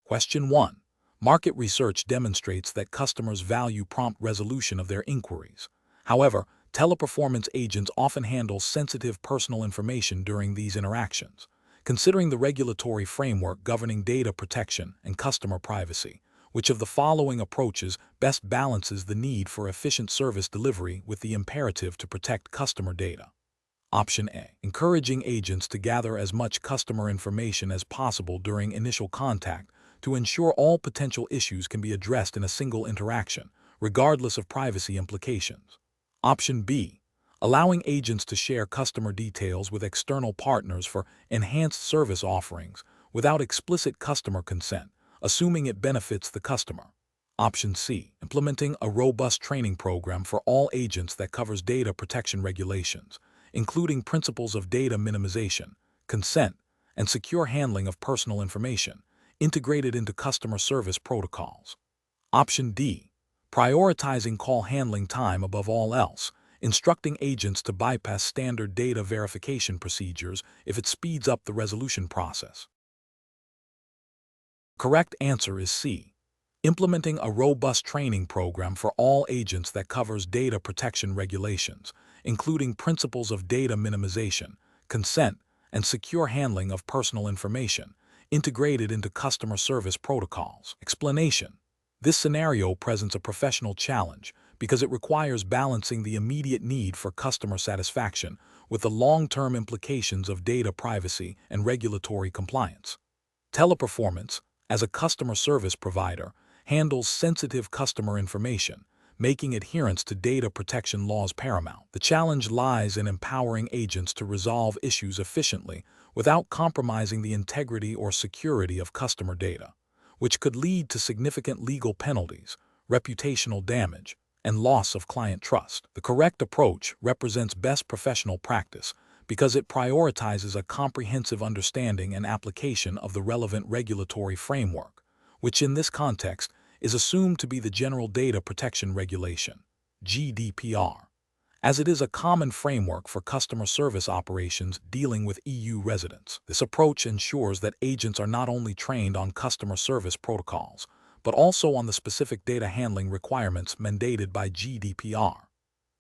Question 1. Market research demonstrates that customers value prompt resolution of their inquiries. However, teleperformance agents often handle sensitive personal information during these interactions. Considering the regulatory framework governing data protection and customer privacy, which of the following approaches best balances the need for efficient service delivery with the imperative to protect customer data? Option A. Encouraging agents to gather as much customer information as possible during initial contact to ensure all potential issues can be addressed in a single interaction, regardless of privacy implications. Option B. Allowing agents to share customer details with external partners for enhanced service offerings without explicit customer consent, assuming it benefits the customer. Option C. Implementing a robust training program for all agents that covers data protection regulations, including principles of data minimization, consent, and secure handling of personal information, integrated into customer service protocols. Option D. Prioritizing call handling time above all else, instructing agents to bypass standard data verification procedures if it speeds up the resolution process. Correct answer is C. Implementing a robust training program for all agents that covers data protection regulations, including principles of data minimization, consent, and secure handling of personal information, integrated into customer service protocols. Explanation. This scenario presents a professional challenge because it requires balancing the immediate need for customer satisfaction with the long-term implications of data privacy and regulatory compliance. Teleperformance, as a customer service provider, handles sensitive customer information, making adherence to data protection laws paramount. The challenge lies in empowering agents to resolve issues efficiently without compromising the integrity or security of customer data, which could lead to significant legal penalties, reputational damage, and loss of client trust. The correct approach represents best professional practice because it prioritizes a comprehensive understanding and application of the relevant regulatory framework, which in this context is assumed to be the General Data Protection Regulation, GDPR, as it is a common framework for customer service operations dealing with EU residents. This approach ensures that agents are not only trained on customer service protocols, but also on the specific data handling requirements mandated by GDPR.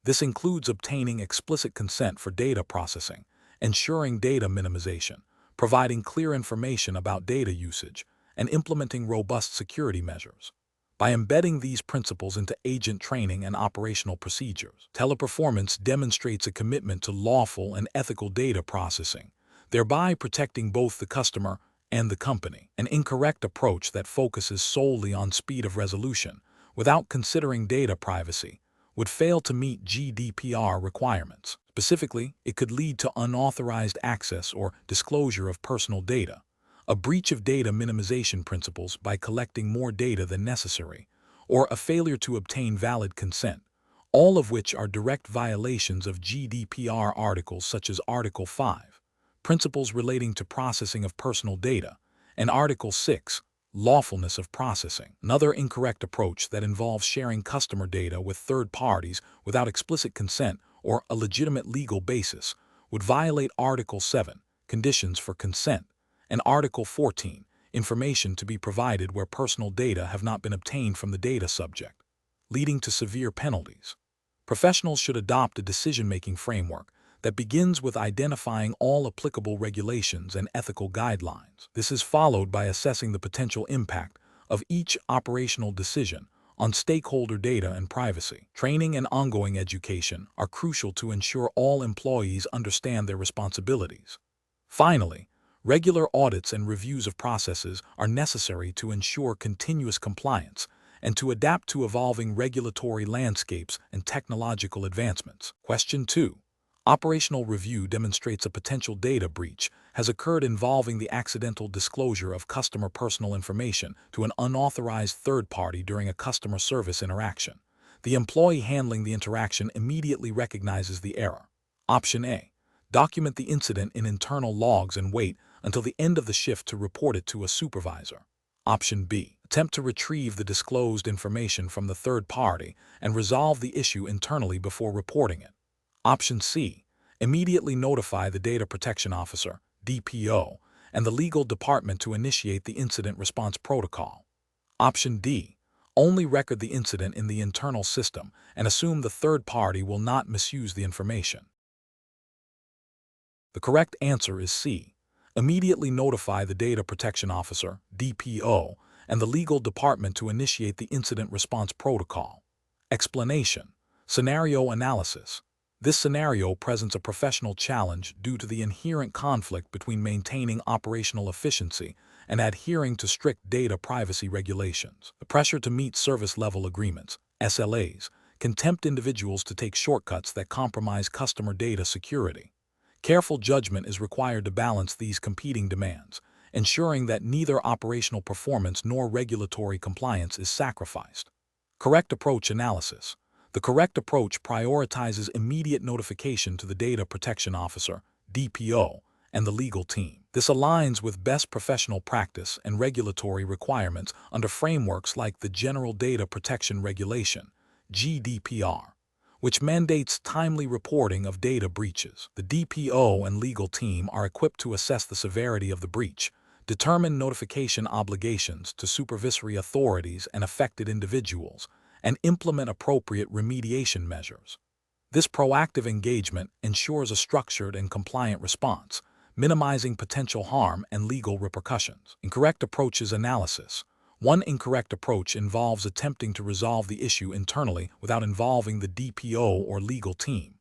This includes obtaining explicit consent for data processing, ensuring data minimization, providing clear information about data usage, and implementing robust security measures. By embedding these principles into agent training and operational procedures, Teleperformance demonstrates a commitment to lawful and ethical data processing, thereby protecting both the customer and the company. An incorrect approach that focuses solely on speed of resolution without considering data privacy would fail to meet GDPR requirements. Specifically, it could lead to unauthorized access or disclosure of personal data, a breach of data minimization principles by collecting more data than necessary, or a failure to obtain valid consent, all of which are direct violations of GDPR articles such as Article 5, Principles relating to processing of personal data, and Article 6, Lawfulness of processing. Another incorrect approach that involves sharing customer data with third parties without explicit consent or a legitimate legal basis would violate Article 7, Conditions for consent, and Article 14, Information to be provided where personal data have not been obtained from the data subject, leading to severe penalties. Professionals should adopt a decision-making framework that begins with identifying all applicable regulations and ethical guidelines. This is followed by assessing the potential impact of each operational decision on stakeholder data and privacy. Training and ongoing education are crucial to ensure all employees understand their responsibilities. Finally, regular audits and reviews of processes are necessary to ensure continuous compliance and to adapt to evolving regulatory landscapes and technological advancements. Question 2. Operational review demonstrates a potential data breach has occurred involving the accidental disclosure of customer personal information to an unauthorized third party during a customer service interaction. The employee handling the interaction immediately recognizes the error. Option A. Document the incident in internal logs and wait until the end of the shift to report it to a supervisor. Option B. Attempt to retrieve the disclosed information from the third party and resolve the issue internally before reporting it. Option C. Immediately notify the Data Protection Officer, DPO, and the legal department to initiate the incident response protocol. Option D. Only record the incident in the internal system and assume the third party will not misuse the information. The correct answer is C. Immediately notify the Data Protection Officer, DPO, and the legal department to initiate the incident response protocol. Explanation. Scenario analysis. This scenario presents a professional challenge due to the inherent conflict between maintaining operational efficiency and adhering to strict data privacy regulations. The pressure to meet service-level agreements, SLAs, can tempt individuals to take shortcuts that compromise customer data security. Careful judgment is required to balance these competing demands, ensuring that neither operational performance nor regulatory compliance is sacrificed. Correct approach analysis. The correct approach prioritizes immediate notification to the Data Protection Officer, DPO, and the legal team. This aligns with best professional practice and regulatory requirements under frameworks like the General Data Protection Regulation, GDPR, which mandates timely reporting of data breaches. The DPO and legal team are equipped to assess the severity of the breach, determine notification obligations to supervisory authorities and affected individuals, and implement appropriate remediation measures. This proactive engagement ensures a structured and compliant response, minimizing potential harm and legal repercussions. Incorrect approaches analysis. One incorrect approach involves attempting to resolve the issue internally without involving the DPO or legal team.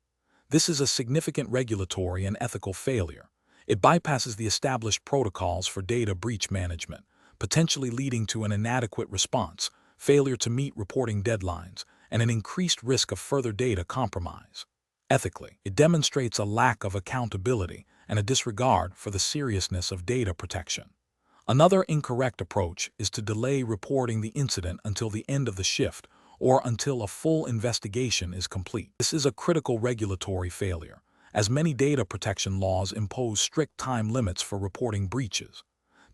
This is a significant regulatory and ethical failure. It bypasses the established protocols for data breach management, potentially leading to an inadequate response, failure to meet reporting deadlines, and an increased risk of further data compromise. Ethically, it demonstrates a lack of accountability and a disregard for the seriousness of data protection. Another incorrect approach is to delay reporting the incident until the end of the shift or until a full investigation is complete. This is a critical regulatory failure, as many data protection laws impose strict time limits for reporting breaches.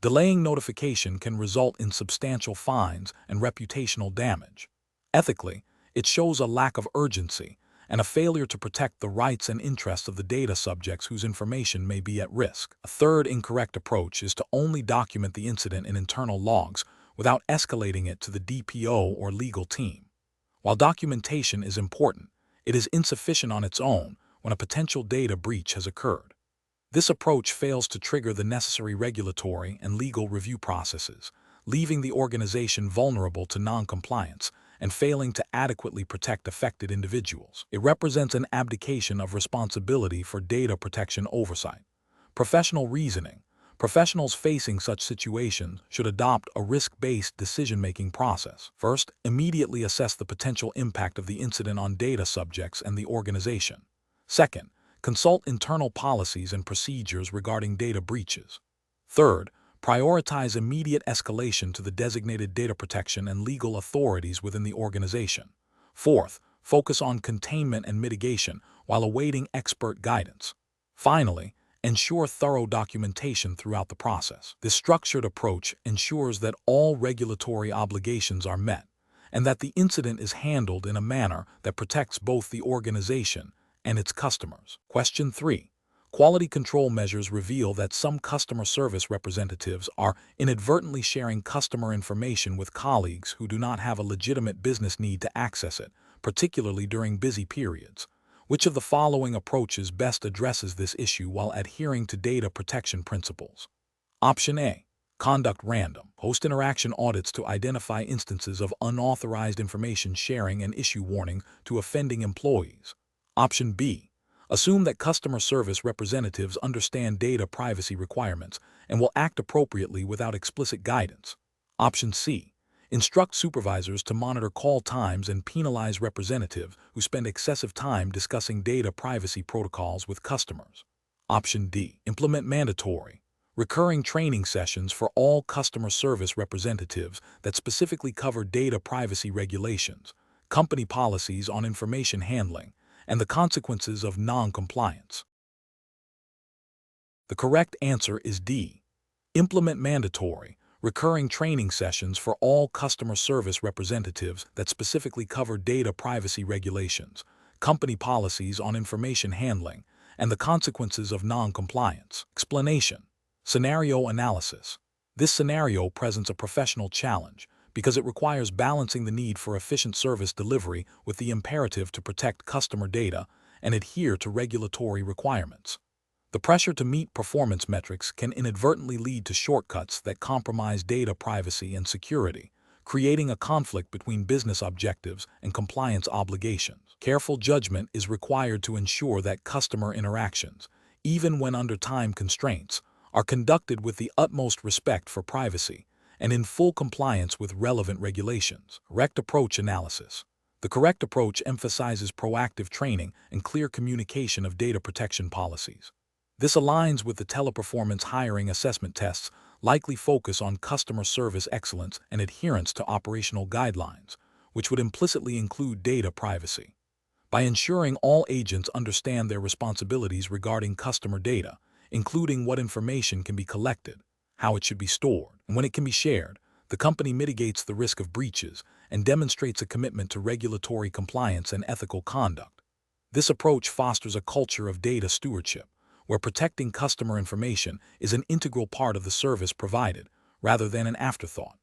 Delaying notification can result in substantial fines and reputational damage. Ethically, it shows a lack of urgency and a failure to protect the rights and interests of the data subjects whose information may be at risk. A third incorrect approach is to only document the incident in internal logs without escalating it to the DPO or legal team. While documentation is important, it is insufficient on its own when a potential data breach has occurred. This approach fails to trigger the necessary regulatory and legal review processes, leaving the organization vulnerable to non-compliance and failing to adequately protect affected individuals. It represents an abdication of responsibility for data protection oversight. Professional reasoning. Professionals facing such situations should adopt a risk-based decision-making process. First, immediately assess the potential impact of the incident on data subjects and the organization. Second, consult internal policies and procedures regarding data breaches. Third, prioritize immediate escalation to the designated data protection and legal authorities within the organization. Fourth, focus on containment and mitigation while awaiting expert guidance. Finally, ensure thorough documentation throughout the process. This structured approach ensures that all regulatory obligations are met and that the incident is handled in a manner that protects both the organization and its customers. Question 3. Quality control measures reveal that some customer service representatives are inadvertently sharing customer information with colleagues who do not have a legitimate business need to access it, particularly during busy periods. Which of the following approaches best addresses this issue while adhering to data protection principles? Option A. Conduct random. Post-interaction audits to identify instances of unauthorized information sharing and issue warning to offending employees. Option B. Assume that customer service representatives understand data privacy requirements and will act appropriately without explicit guidance. Option C. Instruct supervisors to monitor call times and penalize representatives who spend excessive time discussing data privacy protocols with customers. Option D. Implement mandatory, recurring training sessions for all customer service representatives that specifically cover data privacy regulations, company policies on information handling, and the consequences of non-compliance. The correct answer is D. Implement mandatory, recurring training sessions for all customer service representatives that specifically cover data privacy regulations, company policies on information handling, and the consequences of non-compliance. Explanation. Scenario analysis. This scenario presents a professional challenge because it requires balancing the need for efficient service delivery with the imperative to protect customer data and adhere to regulatory requirements. The pressure to meet performance metrics can inadvertently lead to shortcuts that compromise data privacy and security, creating a conflict between business objectives and compliance obligations. Careful judgment is required to ensure that customer interactions, even when under time constraints, are conducted with the utmost respect for privacy and in full compliance with relevant regulations. Correct approach analysis. The correct approach emphasizes proactive training and clear communication of data protection policies. This aligns with the Teleperformance hiring assessment tests, likely focus on customer service excellence and adherence to operational guidelines, which would implicitly include data privacy. By ensuring all agents understand their responsibilities regarding customer data, including what information can be collected, how it should be stored, and when it can be shared, the company mitigates the risk of breaches and demonstrates a commitment to regulatory compliance and ethical conduct. This approach fosters a culture of data stewardship, where protecting customer information is an integral part of the service provided, rather than an afterthought.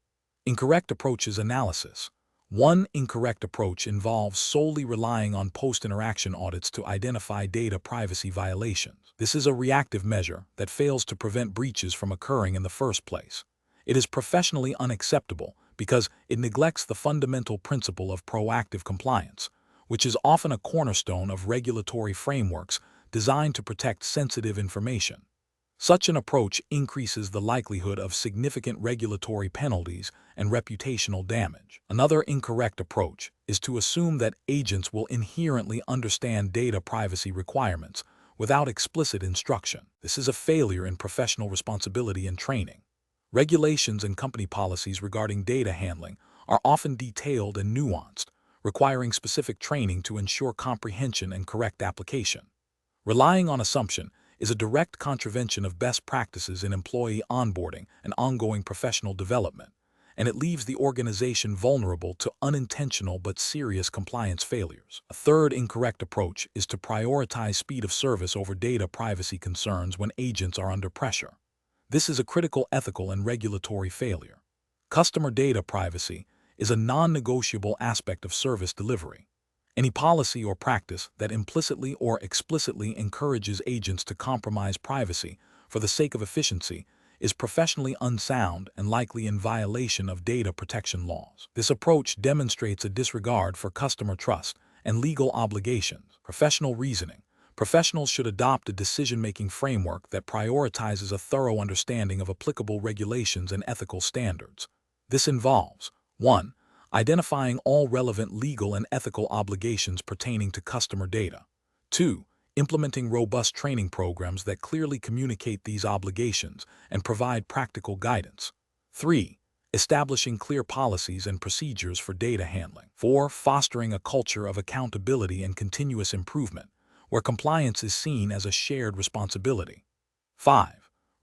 Incorrect approaches analysis. One incorrect approach involves solely relying on post-interaction audits to identify data privacy violations. This is a reactive measure that fails to prevent breaches from occurring in the first place. It is professionally unacceptable because it neglects the fundamental principle of proactive compliance, which is often a cornerstone of regulatory frameworks designed to protect sensitive information. Such an approach increases the likelihood of significant regulatory penalties and reputational damage. Another incorrect approach is to assume that agents will inherently understand data privacy requirements without explicit instruction. This is a failure in professional responsibility and training. Regulations and company policies regarding data handling are often detailed and nuanced, requiring specific training to ensure comprehension and correct application. Relying on assumption is a direct contravention of best practices in employee onboarding and ongoing professional development, and it leaves the organization vulnerable to unintentional but serious compliance failures. A third incorrect approach is to prioritize speed of service over data privacy concerns when agents are under pressure. This is a critical ethical and regulatory failure. Customer data privacy is a non-negotiable aspect of service delivery. Any policy or practice that implicitly or explicitly encourages agents to compromise privacy for the sake of efficiency is professionally unsound and likely in violation of data protection laws. This approach demonstrates a disregard for customer trust and legal obligations. Professional reasoning. Professionals should adopt a decision-making framework that prioritizes a thorough understanding of applicable regulations and ethical standards. This involves 1. Identifying all relevant legal and ethical obligations pertaining to customer data. 2. Implementing robust training programs that clearly communicate these obligations and provide practical guidance. 3. Establishing clear policies and procedures for data handling. 4. Fostering a culture of accountability and continuous improvement, where compliance is seen as a shared responsibility. 5.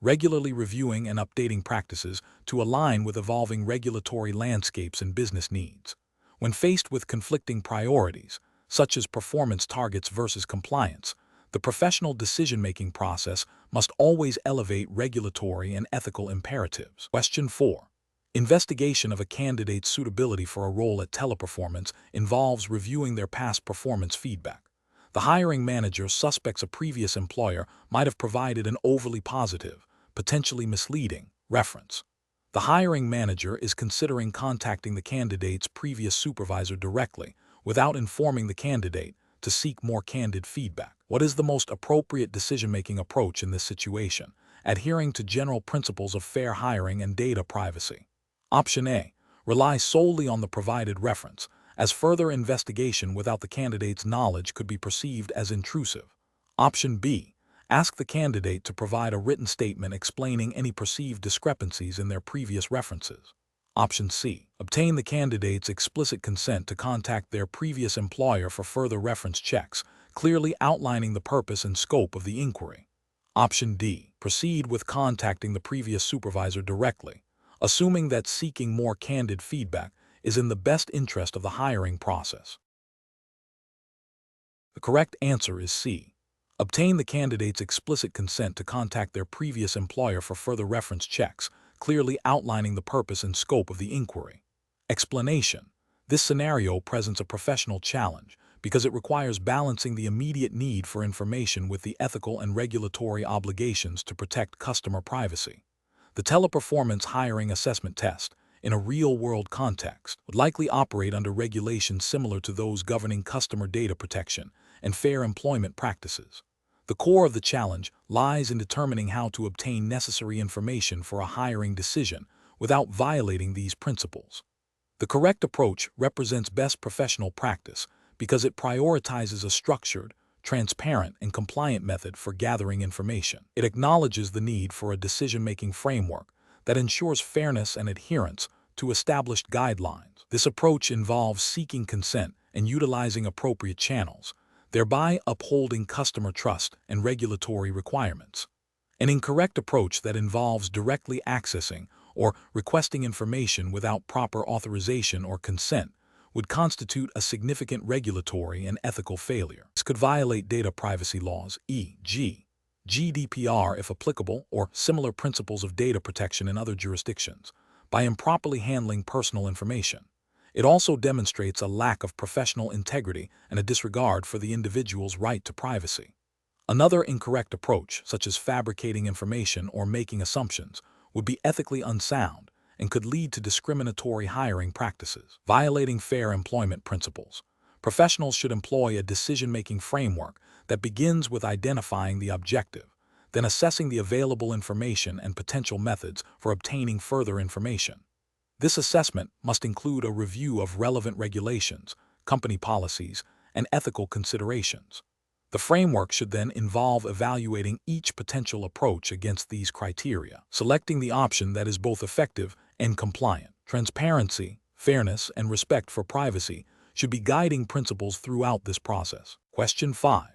Regularly reviewing and updating practices to align with evolving regulatory landscapes and business needs. When faced with conflicting priorities, such as performance targets versus compliance, the professional decision-making process must always elevate regulatory and ethical imperatives. Question 4. Investigation of a candidate's suitability for a role at Teleperformance involves reviewing their past performance feedback. The hiring manager suspects a previous employer might have provided an overly positive, potentially misleading, reference. The hiring manager is considering contacting the candidate's previous supervisor directly, without informing the candidate, to seek more candid feedback. What is the most appropriate decision-making approach in this situation, adhering to general principles of fair hiring and data privacy? Option A. Rely solely on the provided reference, as further investigation without the candidate's knowledge could be perceived as intrusive. Option B. Ask the candidate to provide a written statement explaining any perceived discrepancies in their previous references. Option C. Obtain the candidate's explicit consent to contact their previous employer for further reference checks, clearly outlining the purpose and scope of the inquiry. Option D. Proceed with contacting the previous supervisor directly, assuming that seeking more candid feedback is in the best interest of the hiring process. The correct answer is C. Obtain the candidate's explicit consent to contact their previous employer for further reference checks, clearly outlining the purpose and scope of the inquiry. Explanation. This scenario presents a professional challenge because it requires balancing the immediate need for information with the ethical and regulatory obligations to protect customer privacy. The Teleperformance hiring assessment test, in a real-world context, would likely operate under regulations similar to those governing customer data protection and fair employment practices. The core of the challenge lies in determining how to obtain necessary information for a hiring decision without violating these principles. The correct approach represents best professional practice because it prioritizes a structured, transparent, and compliant method for gathering information. It acknowledges the need for a decision-making framework that ensures fairness and adherence to established guidelines. This approach involves seeking consent and utilizing appropriate channels, thereby upholding customer trust and regulatory requirements. An incorrect approach that involves directly accessing or requesting information without proper authorization or consent would constitute a significant regulatory and ethical failure. This could violate data privacy laws, e.g., GDPR if applicable, or similar principles of data protection in other jurisdictions, by improperly handling personal information. It also demonstrates a lack of professional integrity and a disregard for the individual's right to privacy. Another incorrect approach, such as fabricating information or making assumptions, would be ethically unsound and could lead to discriminatory hiring practices. Violating fair employment principles. Professionals should employ a decision-making framework that begins with identifying the objective, then assessing the available information and potential methods for obtaining further information. This assessment must include a review of relevant regulations, company policies, and ethical considerations. The framework should then involve evaluating each potential approach against these criteria, selecting the option that is both effective and compliant. Transparency, fairness, and respect for privacy should be guiding principles throughout this process. Question 5.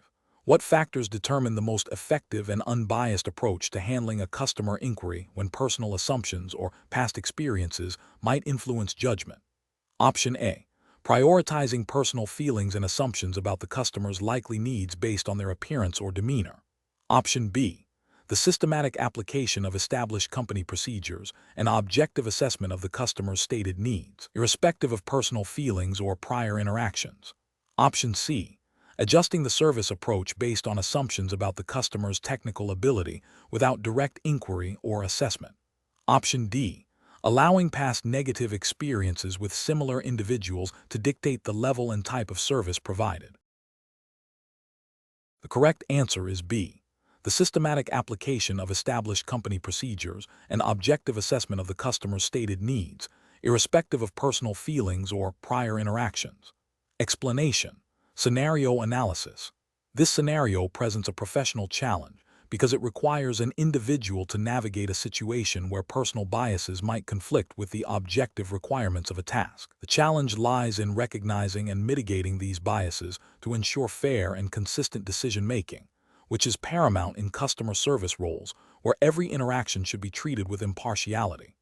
What factors determine the most effective and unbiased approach to handling a customer inquiry when personal assumptions or past experiences might influence judgment? Option A. Prioritizing personal feelings and assumptions about the customer's likely needs based on their appearance or demeanor. Option B. The systematic application of established company procedures and objective assessment of the customer's stated needs, irrespective of personal feelings or prior interactions. Option C. Adjusting the service approach based on assumptions about the customer's technical ability without direct inquiry or assessment. Option D. Allowing past negative experiences with similar individuals to dictate the level and type of service provided. The correct answer is B. The systematic application of established company procedures and objective assessment of the customer's stated needs, irrespective of personal feelings or prior interactions. Explanation. Scenario analysis. This scenario presents a professional challenge because it requires an individual to navigate a situation where personal biases might conflict with the objective requirements of a task. The challenge lies in recognizing and mitigating these biases to ensure fair and consistent decision-making, which is paramount in customer service roles where every interaction should be treated with impartiality.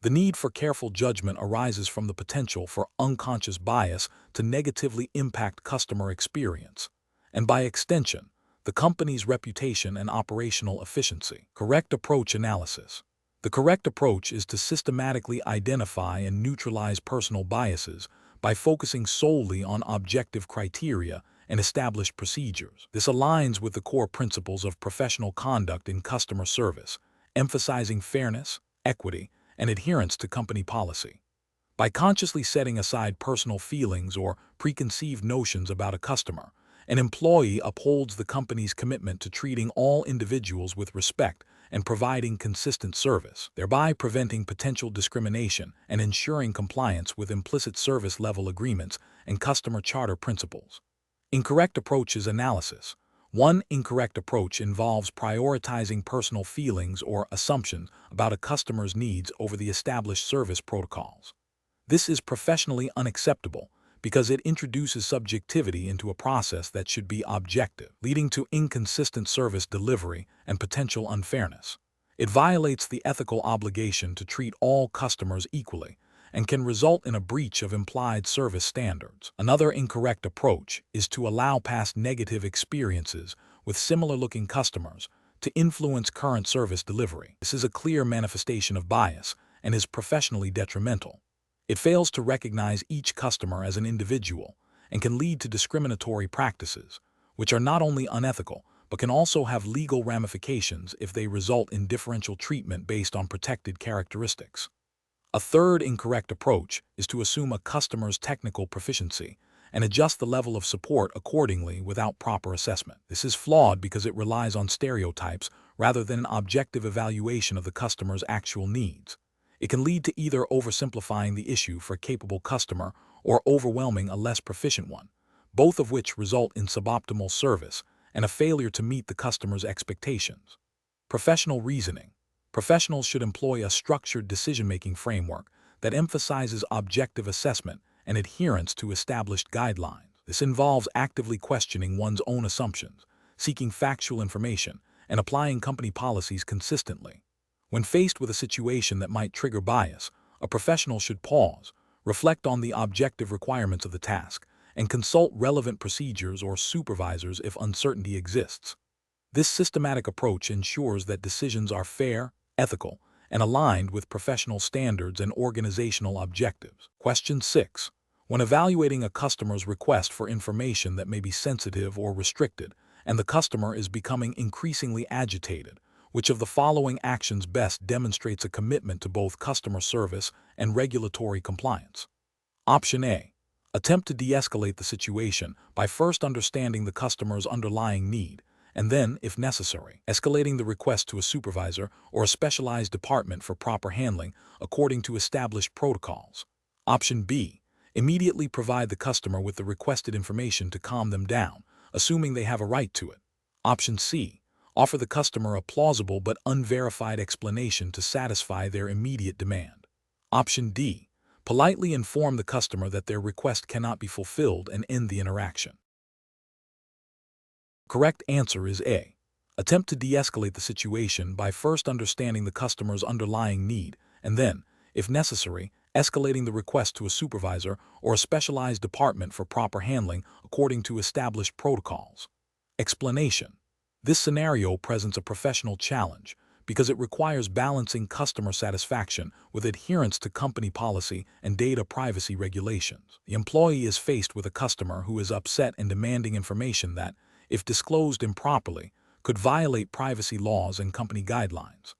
The need for careful judgment arises from the potential for unconscious bias to negatively impact customer experience, and by extension, the company's reputation and operational efficiency. Correct approach analysis. The correct approach is to systematically identify and neutralize personal biases by focusing solely on objective criteria and established procedures. This aligns with the core principles of professional conduct in customer service, emphasizing fairness, equity, and adherence to company policy. By consciously setting aside personal feelings or preconceived notions about a customer, an employee upholds the company's commitment to treating all individuals with respect and providing consistent service, thereby preventing potential discrimination and ensuring compliance with implicit service level agreements and customer charter principles. Incorrect approaches analysis. One incorrect approach involves prioritizing personal feelings or assumptions about a customer's needs over the established service protocols. This is professionally unacceptable because it introduces subjectivity into a process that should be objective, leading to inconsistent service delivery and potential unfairness. It violates the ethical obligation to treat all customers equally and can result in a breach of implied service standards. Another incorrect approach is to allow past negative experiences with similar-looking customers to influence current service delivery. This is a clear manifestation of bias and is professionally detrimental. It fails to recognize each customer as an individual and can lead to discriminatory practices, which are not only unethical, but can also have legal ramifications if they result in differential treatment based on protected characteristics. A third incorrect approach is to assume a customer's technical proficiency and adjust the level of support accordingly without proper assessment. This is flawed because it relies on stereotypes rather than an objective evaluation of the customer's actual needs. It can lead to either oversimplifying the issue for a capable customer or overwhelming a less proficient one, both of which result in suboptimal service and a failure to meet the customer's expectations. Professional reasoning. Professionals should employ a structured decision-making framework that emphasizes objective assessment and adherence to established guidelines. This involves actively questioning one's own assumptions, seeking factual information, and applying company policies consistently. When faced with a situation that might trigger bias, a professional should pause, reflect on the objective requirements of the task, and consult relevant procedures or supervisors if uncertainty exists. This systematic approach ensures that decisions are fair, ethical, and aligned with professional standards and organizational objectives. Question 6. When evaluating a customer's request for information that may be sensitive or restricted, and the customer is becoming increasingly agitated, which of the following actions best demonstrates a commitment to both customer service and regulatory compliance? Option A. Attempt to de-escalate the situation by first understanding the customer's underlying need, and then, if necessary, escalating the request to a supervisor or a specialized department for proper handling according to established protocols. Option B. Immediately provide the customer with the requested information to calm them down, assuming they have a right to it. Option C. Offer the customer a plausible but unverified explanation to satisfy their immediate demand. Option D. Politely inform the customer that their request cannot be fulfilled and end the interaction. Correct answer is A. Attempt to de-escalate the situation by first understanding the customer's underlying need and then, if necessary, escalating the request to a supervisor or a specialized department for proper handling according to established protocols. Explanation. This scenario presents a professional challenge because it requires balancing customer satisfaction with adherence to company policy and data privacy regulations. The employee is faced with a customer who is upset and demanding information that, if disclosed improperly, could violate privacy laws and company guidelines.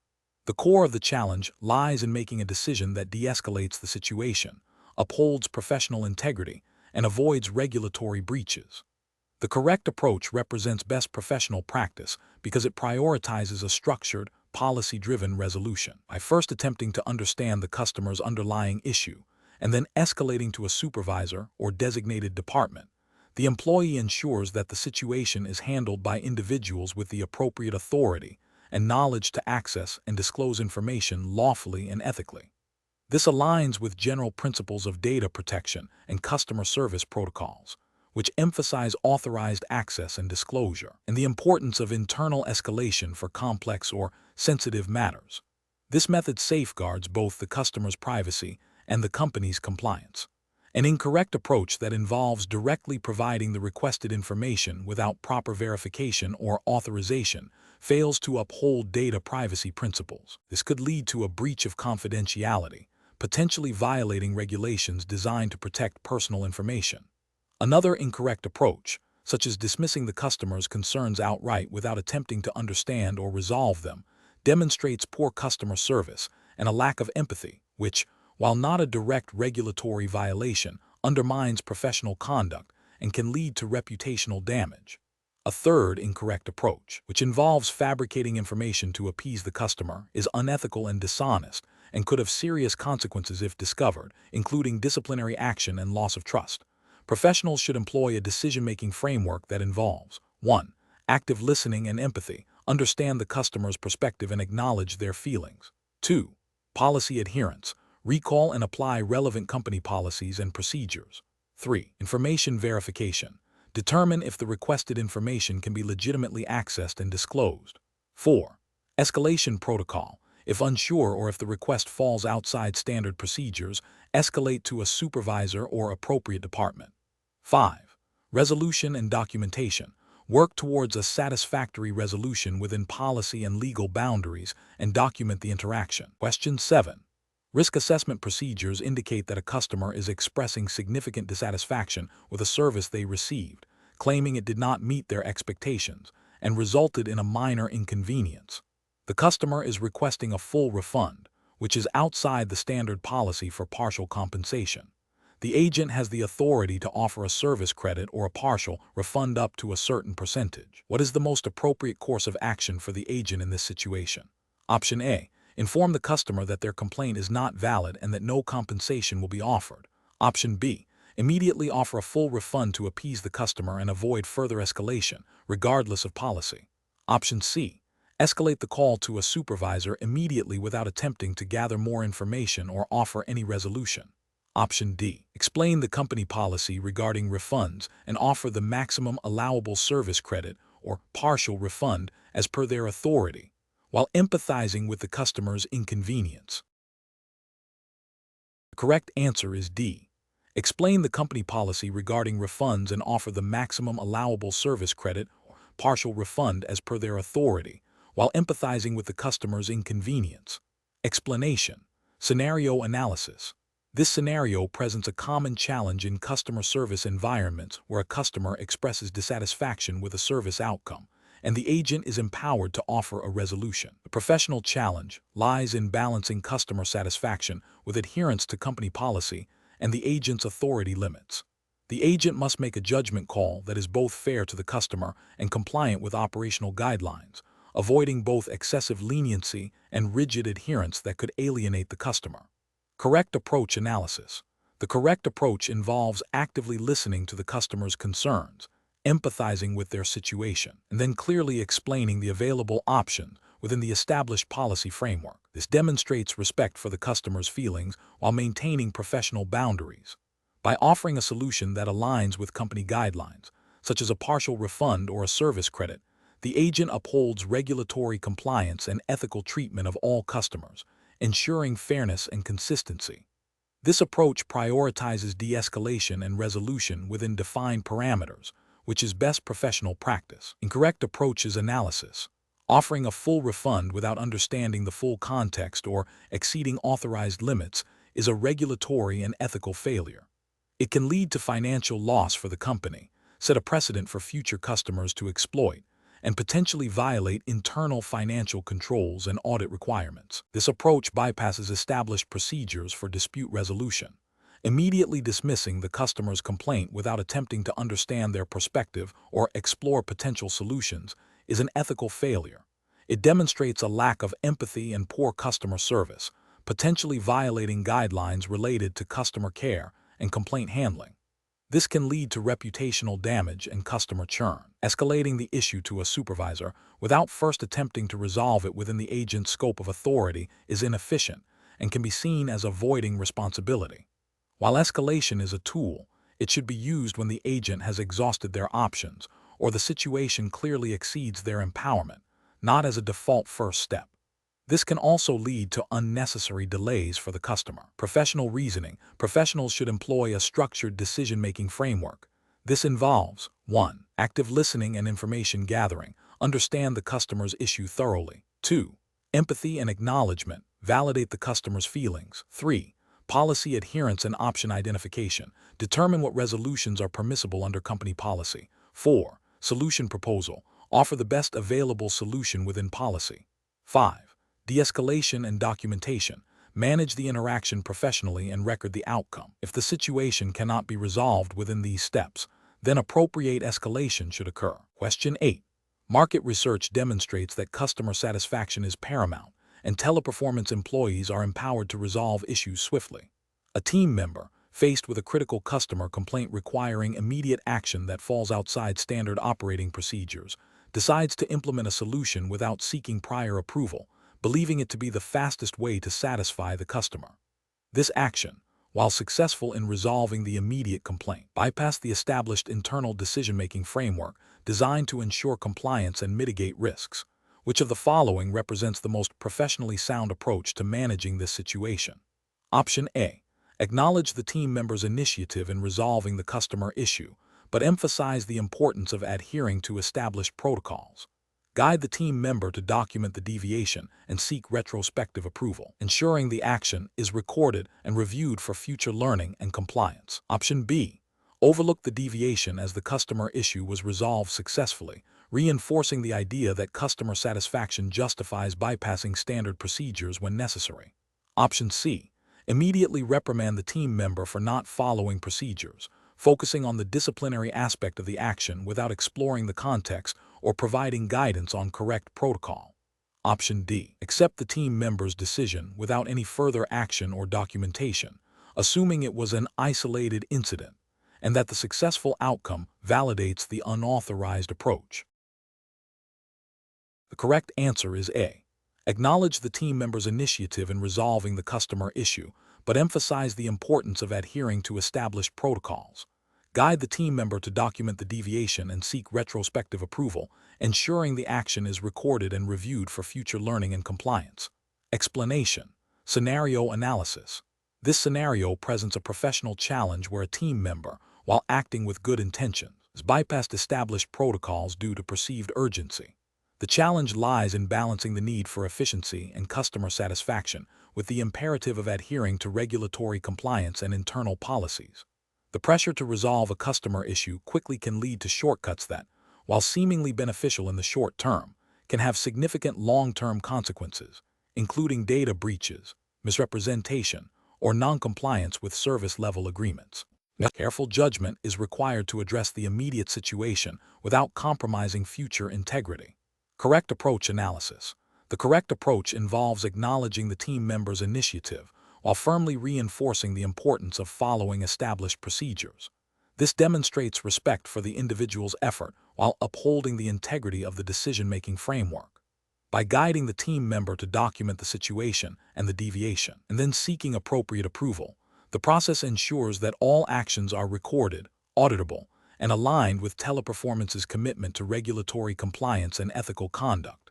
The core of the challenge lies in making a decision that de-escalates the situation, upholds professional integrity, and avoids regulatory breaches. The correct approach represents best professional practice because it prioritizes a structured, policy-driven resolution. By first attempting to understand the customer's underlying issue and then escalating to a supervisor or designated department, the employee ensures that the situation is handled by individuals with the appropriate authority and knowledge to access and disclose information lawfully and ethically. This aligns with general principles of data protection and customer service protocols, which emphasize authorized access and disclosure, and the importance of internal escalation for complex or sensitive matters. This method safeguards both the customer's privacy and the company's compliance. An incorrect approach that involves directly providing the requested information without proper verification or authorization fails to uphold data privacy principles. This could lead to a breach of confidentiality, potentially violating regulations designed to protect personal information. Another incorrect approach, such as dismissing the customer's concerns outright without attempting to understand or resolve them, demonstrates poor customer service and a lack of empathy, which, while not a direct regulatory violation, undermines professional conduct and can lead to reputational damage. A third incorrect approach, which involves fabricating information to appease the customer, is unethical and dishonest and could have serious consequences if discovered, including disciplinary action and loss of trust. Professionals should employ a decision-making framework that involves 1. Active listening and empathy, understand the customer's perspective and acknowledge their feelings. 2. Policy adherence, recall and apply relevant company policies and procedures. 3. Information verification, determine if the requested information can be legitimately accessed and disclosed. 4. Escalation protocol, if unsure or if the request falls outside standard procedures, escalate to a supervisor or appropriate department. 5. Resolution and documentation, Work towards a satisfactory resolution within policy and legal boundaries and document the interaction. Question 7. Risk assessment procedures indicate that a customer is expressing significant dissatisfaction with a service they received, claiming it did not meet their expectations and resulted in a minor inconvenience. The customer is requesting a full refund, which is outside the standard policy for partial compensation. The agent has the authority to offer a service credit or a partial refund up to a certain percentage. What is the most appropriate course of action for the agent in this situation? Option A. Inform the customer that their complaint is not valid and that no compensation will be offered. Option B. Immediately offer a full refund to appease the customer and avoid further escalation, regardless of policy. Option C. Escalate the call to a supervisor immediately without attempting to gather more information or offer any resolution. Option D. Explain the company policy regarding refunds and offer the maximum allowable service credit or partial refund as per their authority, while empathizing with the customer's inconvenience. The correct answer is D. Explain the company policy regarding refunds and offer the maximum allowable service credit or partial refund as per their authority, while empathizing with the customer's inconvenience. Explanation. Scenario analysis. This scenario presents a common challenge in customer service environments where a customer expresses dissatisfaction with a service outcome, and the agent is empowered to offer a resolution. The professional challenge lies in balancing customer satisfaction with adherence to company policy and the agent's authority limits. The agent must make a judgment call that is both fair to the customer and compliant with operational guidelines, avoiding both excessive leniency and rigid adherence that could alienate the customer. Correct approach analysis. The correct approach involves actively listening to the customer's concerns, empathizing with their situation, and then clearly explaining the available options within the established policy framework. This demonstrates respect for the customer's feelings while maintaining professional boundaries. By offering a solution that aligns with company guidelines, such as a partial refund or a service credit, the agent upholds regulatory compliance and ethical treatment of all customers, ensuring fairness and consistency. This approach prioritizes de-escalation and resolution within defined parameters, which is best professional practice. Incorrect approach is analysis. Offering a full refund without understanding the full context or exceeding authorized limits is a regulatory and ethical failure. It can lead to financial loss for the company, set a precedent for future customers to exploit, and potentially violate internal financial controls and audit requirements. This approach bypasses established procedures for dispute resolution. Immediately dismissing the customer's complaint without attempting to understand their perspective or explore potential solutions is an ethical failure. It demonstrates a lack of empathy and poor customer service, potentially violating guidelines related to customer care and complaint handling. This can lead to reputational damage and customer churn. Escalating the issue to a supervisor without first attempting to resolve it within the agent's scope of authority is inefficient and can be seen as avoiding responsibility. While escalation is a tool, it should be used when the agent has exhausted their options or the situation clearly exceeds their empowerment, not as a default first step. This can also lead to unnecessary delays for the customer. Professional reasoning. Professionals should employ a structured decision-making framework. This involves 1. Active listening and information gathering. Understand the customer's issue thoroughly. 2. Empathy and acknowledgement. Validate the customer's feelings. 3. Policy adherence and option identification. Determine what resolutions are permissible under company policy. 4. Solution proposal. Offer the best available solution within policy. 5. De-escalation and documentation. Manage the interaction professionally and record the outcome. If the situation cannot be resolved within these steps, then appropriate escalation should occur. Question 8. Market research demonstrates that customer satisfaction is paramount, and Teleperformance employees are empowered to resolve issues swiftly. A team member, faced with a critical customer complaint requiring immediate action that falls outside standard operating procedures, decides to implement a solution without seeking prior approval, believing it to be the fastest way to satisfy the customer. This action, while successful in resolving the immediate complaint, bypassed the established internal decision-making framework designed to ensure compliance and mitigate risks. Which of the following represents the most professionally sound approach to managing this situation? Option A. Acknowledge the team member's initiative in resolving the customer issue, but emphasize the importance of adhering to established protocols. Guide the team member to document the deviation and seek retrospective approval, ensuring the action is recorded and reviewed for future learning and compliance. Option B. Overlook the deviation as the customer issue was resolved successfully, reinforcing the idea that customer satisfaction justifies bypassing standard procedures when necessary. Option C. Immediately reprimand the team member for not following procedures, focusing on the disciplinary aspect of the action without exploring the context or providing guidance on correct protocol. Option D. Accept the team member's decision without any further action or documentation, assuming it was an isolated incident and that the successful outcome validates the unauthorized approach. The correct answer is A. Acknowledge the team member's initiative in resolving the customer issue, but emphasize the importance of adhering to established protocols. Guide the team member to document the deviation and seek retrospective approval, ensuring the action is recorded and reviewed for future learning and compliance. Explanation. Scenario analysis. This scenario presents a professional challenge where a team member, while acting with good intentions, has bypassed established protocols due to perceived urgency. The challenge lies in balancing the need for efficiency and customer satisfaction with the imperative of adhering to regulatory compliance and internal policies. The pressure to resolve a customer issue quickly can lead to shortcuts that, while seemingly beneficial in the short term, can have significant long-term consequences, including data breaches, misrepresentation, or non-compliance with service-level agreements. Careful judgment is required to address the immediate situation without compromising future integrity. Correct approach analysis. The correct approach involves acknowledging the team member's initiative while firmly reinforcing the importance of following established procedures. This demonstrates respect for the individual's effort while upholding the integrity of the decision-making framework. By guiding the team member to document the situation and the deviation, and then seeking appropriate approval, the process ensures that all actions are recorded, auditable, and aligned with Teleperformance's commitment to regulatory compliance and ethical conduct.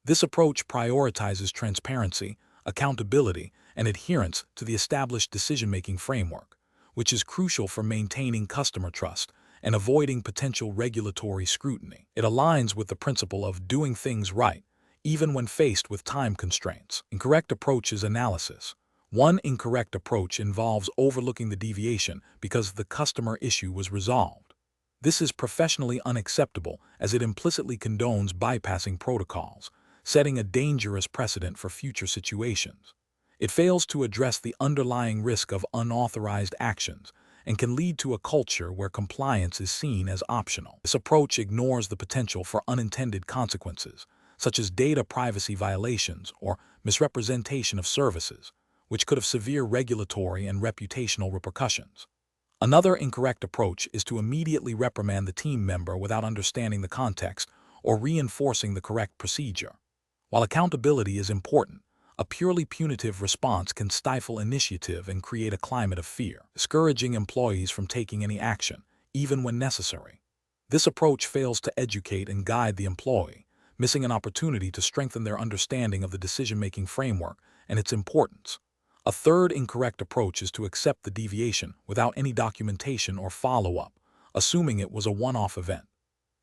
This approach prioritizes transparency, accountability, and adherence to the established decision-making framework, which is crucial for maintaining customer trust and avoiding potential regulatory scrutiny. It aligns with the principle of doing things right, even when faced with time constraints. Incorrect approach is analysis. One incorrect approach involves overlooking the deviation because the customer issue was resolved. This is professionally unacceptable as it implicitly condones bypassing protocols, setting a dangerous precedent for future situations. It fails to address the underlying risk of unauthorized actions and can lead to a culture where compliance is seen as optional. This approach ignores the potential for unintended consequences, such as data privacy violations or misrepresentation of services, which could have severe regulatory and reputational repercussions. Another incorrect approach is to immediately reprimand the team member without understanding the context or reinforcing the correct procedure. While accountability is important, a purely punitive response can stifle initiative and create a climate of fear, discouraging employees from taking any action, even when necessary. This approach fails to educate and guide the employee, missing an opportunity to strengthen their understanding of the decision-making framework and its importance. A third incorrect approach is to accept the deviation without any documentation or follow-up, assuming it was a one-off event.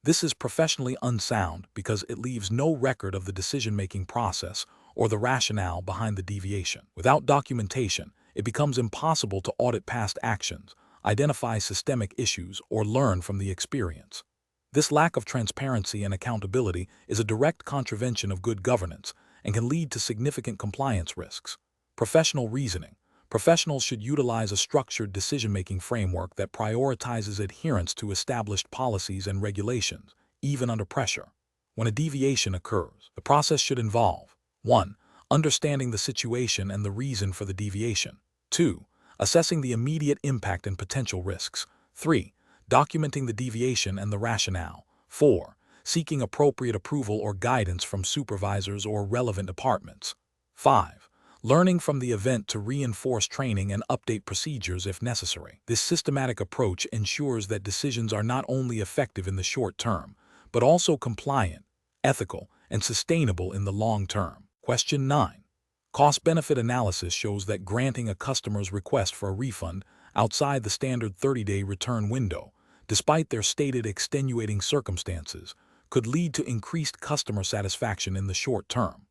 This is professionally unsound because it leaves no record of the decision-making process or the rationale behind the deviation. Without documentation, it becomes impossible to audit past actions, identify systemic issues, or learn from the experience. This lack of transparency and accountability is a direct contravention of good governance and can lead to significant compliance risks. Professional reasoning. Professionals should utilize a structured decision-making framework that prioritizes adherence to established policies and regulations, even under pressure. When a deviation occurs, the process should involve 1. Understanding the situation and the reason for the deviation. 2. Assessing the immediate impact and potential risks. 3. Documenting the deviation and the rationale. 4. Seeking appropriate approval or guidance from supervisors or relevant departments. 5. Learning from the event to reinforce training and update procedures if necessary. This systematic approach ensures that decisions are not only effective in the short term, but also compliant, ethical, and sustainable in the long term. Question 9. Cost-benefit analysis shows that granting a customer's request for a refund outside the standard 30-day return window despite their stated extenuating circumstances, could lead to increased customer satisfaction in the short term.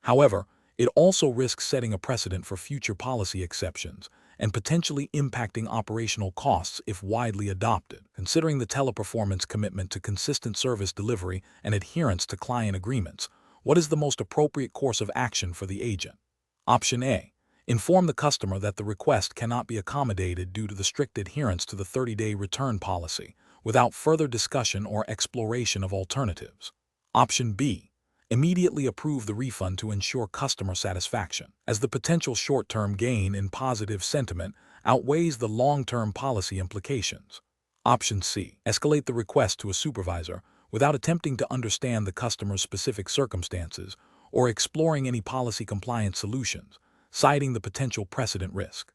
However, it also risks setting a precedent for future policy exceptions and potentially impacting operational costs if widely adopted. Considering the Teleperformance commitment to consistent service delivery and adherence to client agreements, what is the most appropriate course of action for the agent? Option A. Inform the customer that the request cannot be accommodated due to the strict adherence to the 30-day return policy, without further discussion or exploration of alternatives. Option B. Immediately approve the refund to ensure customer satisfaction, as the potential short-term gain in positive sentiment outweighs the long-term policy implications. Option C. Escalate the request to a supervisor without attempting to understand the customer's specific circumstances or exploring any policy compliance solutions, citing the potential precedent risk.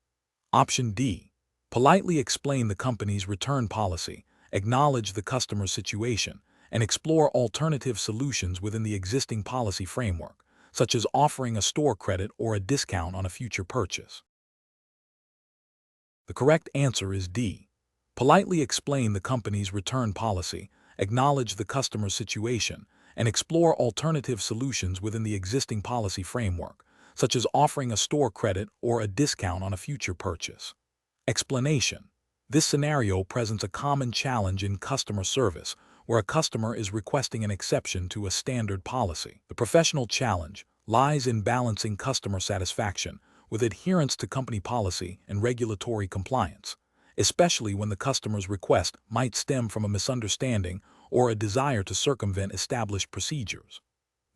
Option D. Politely explain the company's return policy, acknowledge the customer's situation, and explore alternative solutions within the existing policy framework, such as offering a store credit or a discount on a future purchase. The correct answer is D. Politely explain the company's return policy, acknowledge the customer's situation, and explore alternative solutions within the existing policy framework, such as offering a store credit or a discount on a future purchase. Explanation. This scenario presents a common challenge in customer service, where a customer is requesting an exception to a standard policy. The professional challenge lies in balancing customer satisfaction with adherence to company policy and regulatory compliance, especially when the customer's request might stem from a misunderstanding or a desire to circumvent established procedures.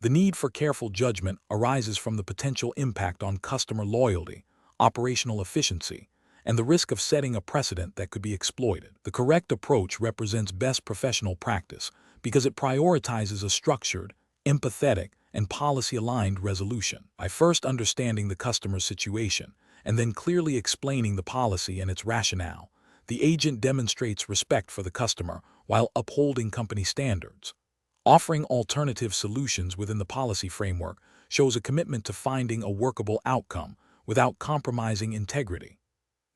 The need for careful judgment arises from the potential impact on customer loyalty, operational efficiency, and the risk of setting a precedent that could be exploited. The correct approach represents best professional practice because it prioritizes a structured, empathetic, and policy-aligned resolution. By first understanding the customer's situation and then clearly explaining the policy and its rationale, the agent demonstrates respect for the customer while upholding company standards. Offering alternative solutions within the policy framework shows a commitment to finding a workable outcome without compromising integrity.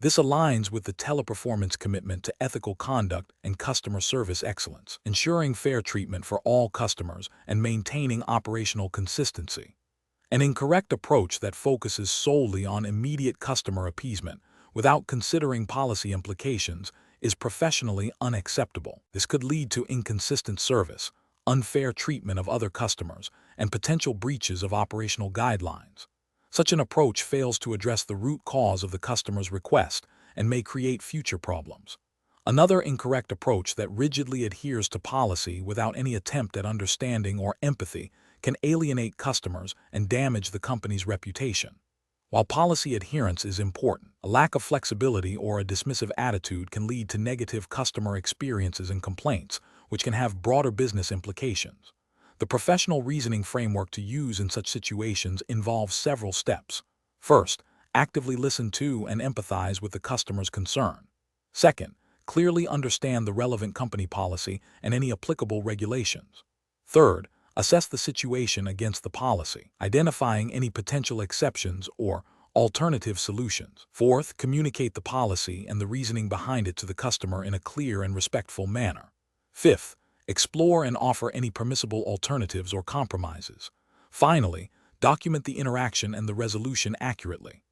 This aligns with the Teleperformance commitment to ethical conduct and customer service excellence, ensuring fair treatment for all customers and maintaining operational consistency. An incorrect approach that focuses solely on immediate customer appeasement without considering policy implications is professionally unacceptable. This could lead to inconsistent service, unfair treatment of other customers, and potential breaches of operational guidelines. Such an approach fails to address the root cause of the customer's request and may create future problems. Another incorrect approach that rigidly adheres to policy without any attempt at understanding or empathy can alienate customers and damage the company's reputation. While policy adherence is important, a lack of flexibility or a dismissive attitude can lead to negative customer experiences and complaints, which can have broader business implications. The professional reasoning framework to use in such situations involves several steps. First, actively listen to and empathize with the customer's concern. Second, clearly understand the relevant company policy and any applicable regulations. Third, assess the situation against the policy, identifying any potential exceptions or alternative solutions. Fourth, communicate the policy and the reasoning behind it to the customer in a clear and respectful manner. Fifth, explore and offer any permissible alternatives or compromises. Finally, document the interaction and the resolution accurately.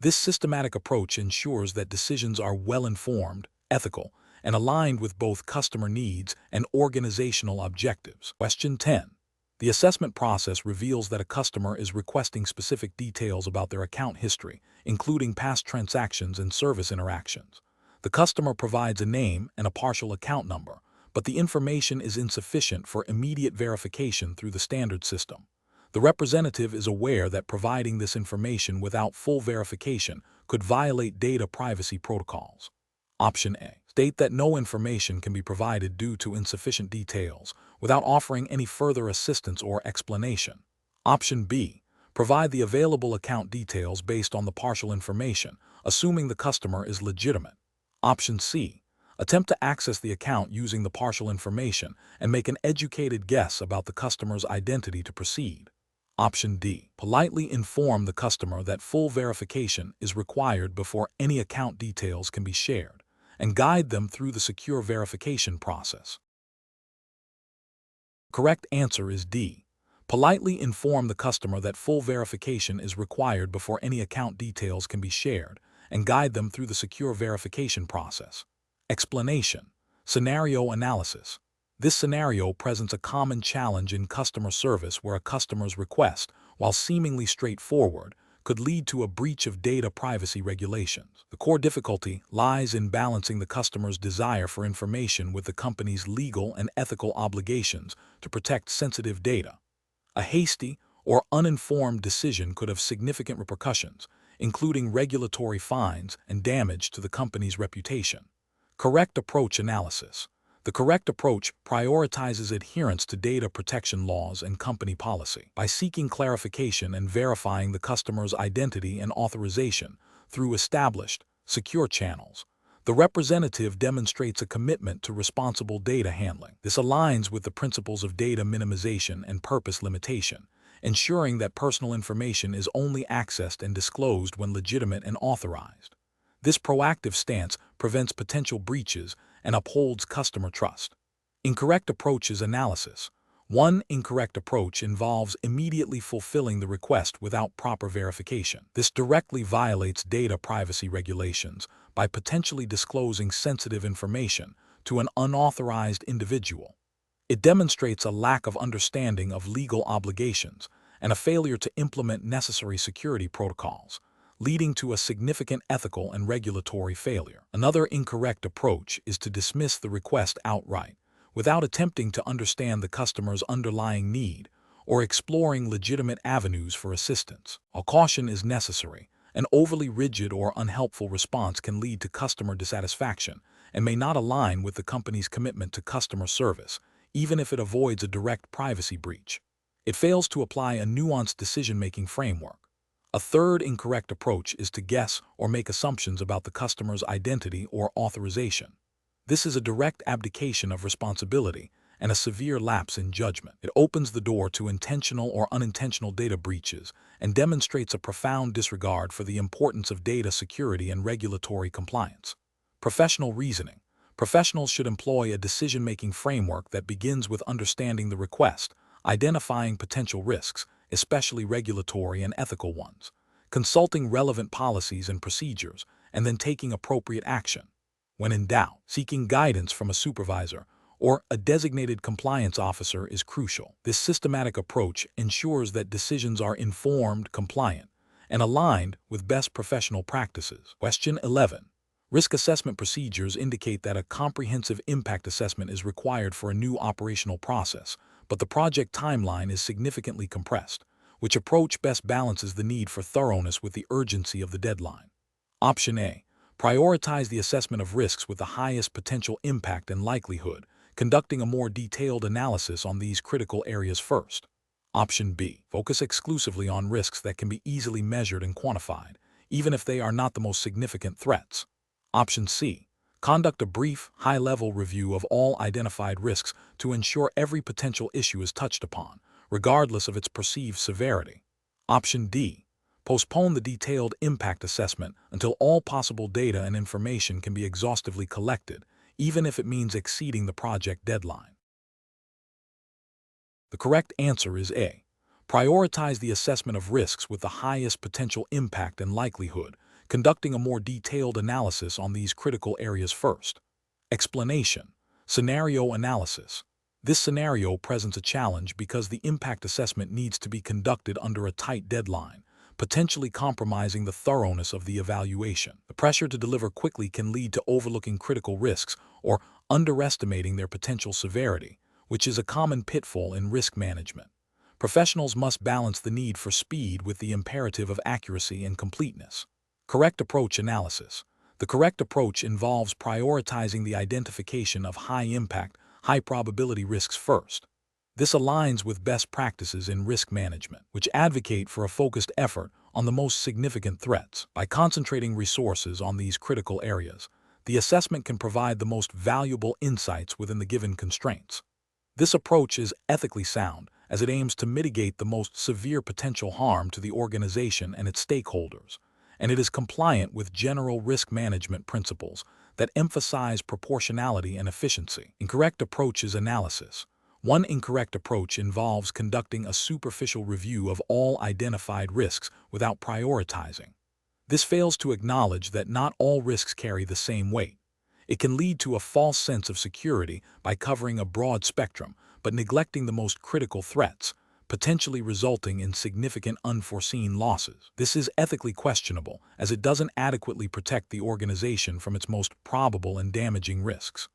This systematic approach ensures that decisions are well-informed, ethical, and aligned with both customer needs and organizational objectives. Question 10. The assessment process reveals that a customer is requesting specific details about their account history, including past transactions and service interactions. The customer provides a name and a partial account number, but the information is insufficient for immediate verification through the standard system. The representative is aware that providing this information without full verification could violate data privacy protocols. Option A. State that no information can be provided due to insufficient details, without offering any further assistance or explanation. Option B. Provide the available account details based on the partial information, assuming the customer is legitimate. Option C. Attempt to access the account using the partial information and make an educated guess about the customer's identity to proceed. Option D. Politely inform the customer that full verification is required before any account details can be shared, and guide them through the secure verification process. Correct answer is D. Politely inform the customer that full verification is required before any account details can be shared, and guide them through the secure verification process. Explanation. Scenario analysis. This scenario presents a common challenge in customer service where a customer's request, while seemingly straightforward, could lead to a breach of data privacy regulations. The core difficulty lies in balancing the customer's desire for information with the company's legal and ethical obligations to protect sensitive data. A hasty or uninformed decision could have significant repercussions, including regulatory fines and damage to the company's reputation. Correct approach analysis. The correct approach prioritizes adherence to data protection laws and company policy. By seeking clarification and verifying the customer's identity and authorization through established, secure channels, the representative demonstrates a commitment to responsible data handling. This aligns with the principles of data minimization and purpose limitation, ensuring that personal information is only accessed and disclosed when legitimate and authorized. This proactive stance prevents potential breaches and upholds customer trust. Incorrect approaches analysis. One incorrect approach involves immediately fulfilling the request without proper verification. This directly violates data privacy regulations by potentially disclosing sensitive information to an unauthorized individual. It demonstrates a lack of understanding of legal obligations and a failure to implement necessary security protocols, leading to a significant ethical and regulatory failure. Another incorrect approach is to dismiss the request outright, without attempting to understand the customer's underlying need or exploring legitimate avenues for assistance. A caution is necessary. An overly rigid or unhelpful response can lead to customer dissatisfaction and may not align with the company's commitment to customer service, even if it avoids a direct privacy breach. It fails to apply a nuanced decision-making framework. A third incorrect approach is to guess or make assumptions about the customer's identity or authorization. This is a direct abdication of responsibility and a severe lapse in judgment. It opens the door to intentional or unintentional data breaches and demonstrates a profound disregard for the importance of data security and regulatory compliance. Professional reasoning. Professionals should employ a decision-making framework that begins with understanding the request, identifying potential risks, especially regulatory and ethical ones, consulting relevant policies and procedures, and then taking appropriate action. When in doubt, seeking guidance from a supervisor or a designated compliance officer is crucial. This systematic approach ensures that decisions are informed, compliant, and aligned with best professional practices. Question 11. Risk assessment procedures indicate that a comprehensive impact assessment is required for a new operational process, but the project timeline is significantly compressed. Which approach best balances the need for thoroughness with the urgency of the deadline? Option A. Prioritize the assessment of risks with the highest potential impact and likelihood, conducting a more detailed analysis on these critical areas first. Option B. Focus exclusively on risks that can be easily measured and quantified, even if they are not the most significant threats. Option C. Conduct a brief, high-level review of all identified risks to ensure every potential issue is touched upon, regardless of its perceived severity. Option D. Postpone the detailed impact assessment until all possible data and information can be exhaustively collected, even if it means exceeding the project deadline. The correct answer is A. Prioritize the assessment of risks with the highest potential impact and likelihood, conducting a more detailed analysis on these critical areas first. Explanation. Scenario analysis. This scenario presents a challenge because the impact assessment needs to be conducted under a tight deadline, potentially compromising the thoroughness of the evaluation. The pressure to deliver quickly can lead to overlooking critical risks or underestimating their potential severity, which is a common pitfall in risk management. Professionals must balance the need for speed with the imperative of accuracy and completeness. Correct approach analysis. The correct approach involves prioritizing the identification of high-impact, high-probability risks first. This aligns with best practices in risk management, which advocate for a focused effort on the most significant threats. By concentrating resources on these critical areas, the assessment can provide the most valuable insights within the given constraints. This approach is ethically sound, as it aims to mitigate the most severe potential harm to the organization and its stakeholders, and it is compliant with general risk management principles that emphasize proportionality and efficiency. Incorrect approach is analysis. One incorrect approach involves conducting a superficial review of all identified risks without prioritizing. This fails to acknowledge that not all risks carry the same weight. It can lead to a false sense of security by covering a broad spectrum but neglecting the most critical threats, potentially resulting in significant unforeseen losses. This is ethically questionable, as it doesn't adequately protect the organization from its most probable and damaging risks.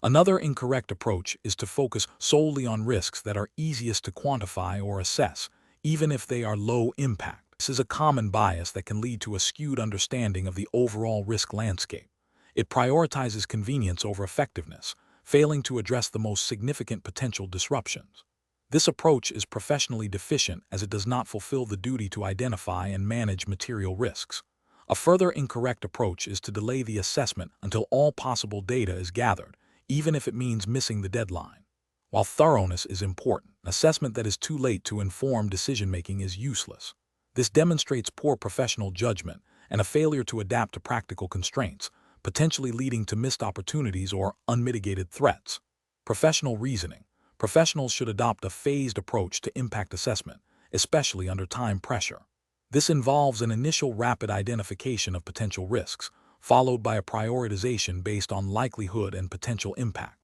Another incorrect approach is to focus solely on risks that are easiest to quantify or assess, even if they are low impact. This is a common bias that can lead to a skewed understanding of the overall risk landscape. It prioritizes convenience over effectiveness, failing to address the most significant potential disruptions. This approach is professionally deficient as it does not fulfill the duty to identify and manage material risks. A further incorrect approach is to delay the assessment until all possible data is gathered, even if it means missing the deadline. While thoroughness is important, an assessment that is too late to inform decision-making is useless. This demonstrates poor professional judgment and a failure to adapt to practical constraints, potentially leading to missed opportunities or unmitigated threats. Professional reasoning. Professionals should adopt a phased approach to impact assessment, especially under time pressure. This involves an initial rapid identification of potential risks, followed by a prioritization based on likelihood and potential impact.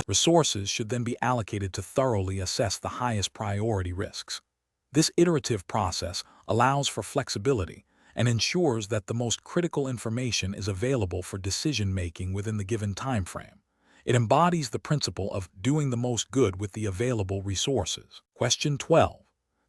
Resources should then be allocated to thoroughly assess the highest priority risks. This iterative process allows for flexibility and ensures that the most critical information is available for decision-making within the given time frame. It embodies the principle of doing the most good with the available resources. Question 12.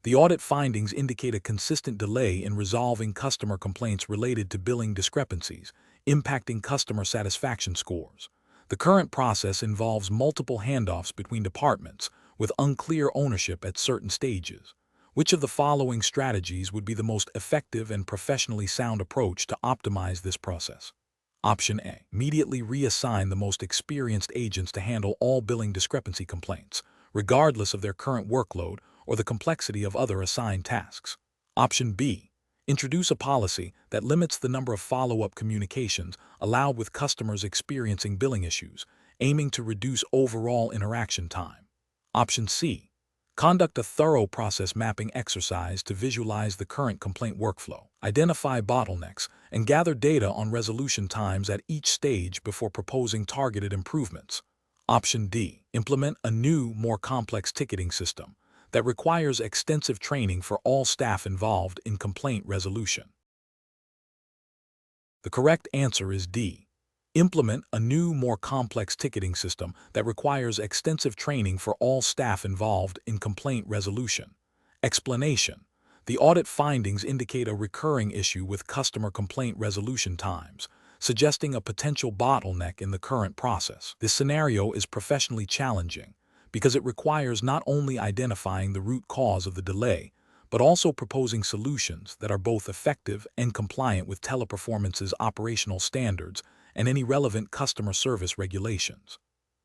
The audit findings indicate a consistent delay in resolving customer complaints related to billing discrepancies, impacting customer satisfaction scores. The current process involves multiple handoffs between departments, with unclear ownership at certain stages. Which of the following strategies would be the most effective and professionally sound approach to optimize this process? Option A. Immediately reassign the most experienced agents to handle all billing discrepancy complaints, regardless of their current workload or the complexity of other assigned tasks. Option B. Introduce a policy that limits the number of follow-up communications allowed with customers experiencing billing issues, aiming to reduce overall interaction time. Option C. Conduct a thorough process mapping exercise to visualize the current complaint workflow. Identify bottlenecks and gather data on resolution times at each stage before proposing targeted improvements. Option D. Implement a new, more complex ticketing system that requires extensive training for all staff involved in complaint resolution. The correct answer is D. Implement a new, more complex ticketing system that requires extensive training for all staff involved in complaint resolution. Explanation. The audit findings indicate a recurring issue with customer complaint resolution times, suggesting a potential bottleneck in the current process. This scenario is professionally challenging because it requires not only identifying the root cause of the delay, but also proposing solutions that are both effective and compliant with Teleperformance's operational standards and any relevant customer service regulations.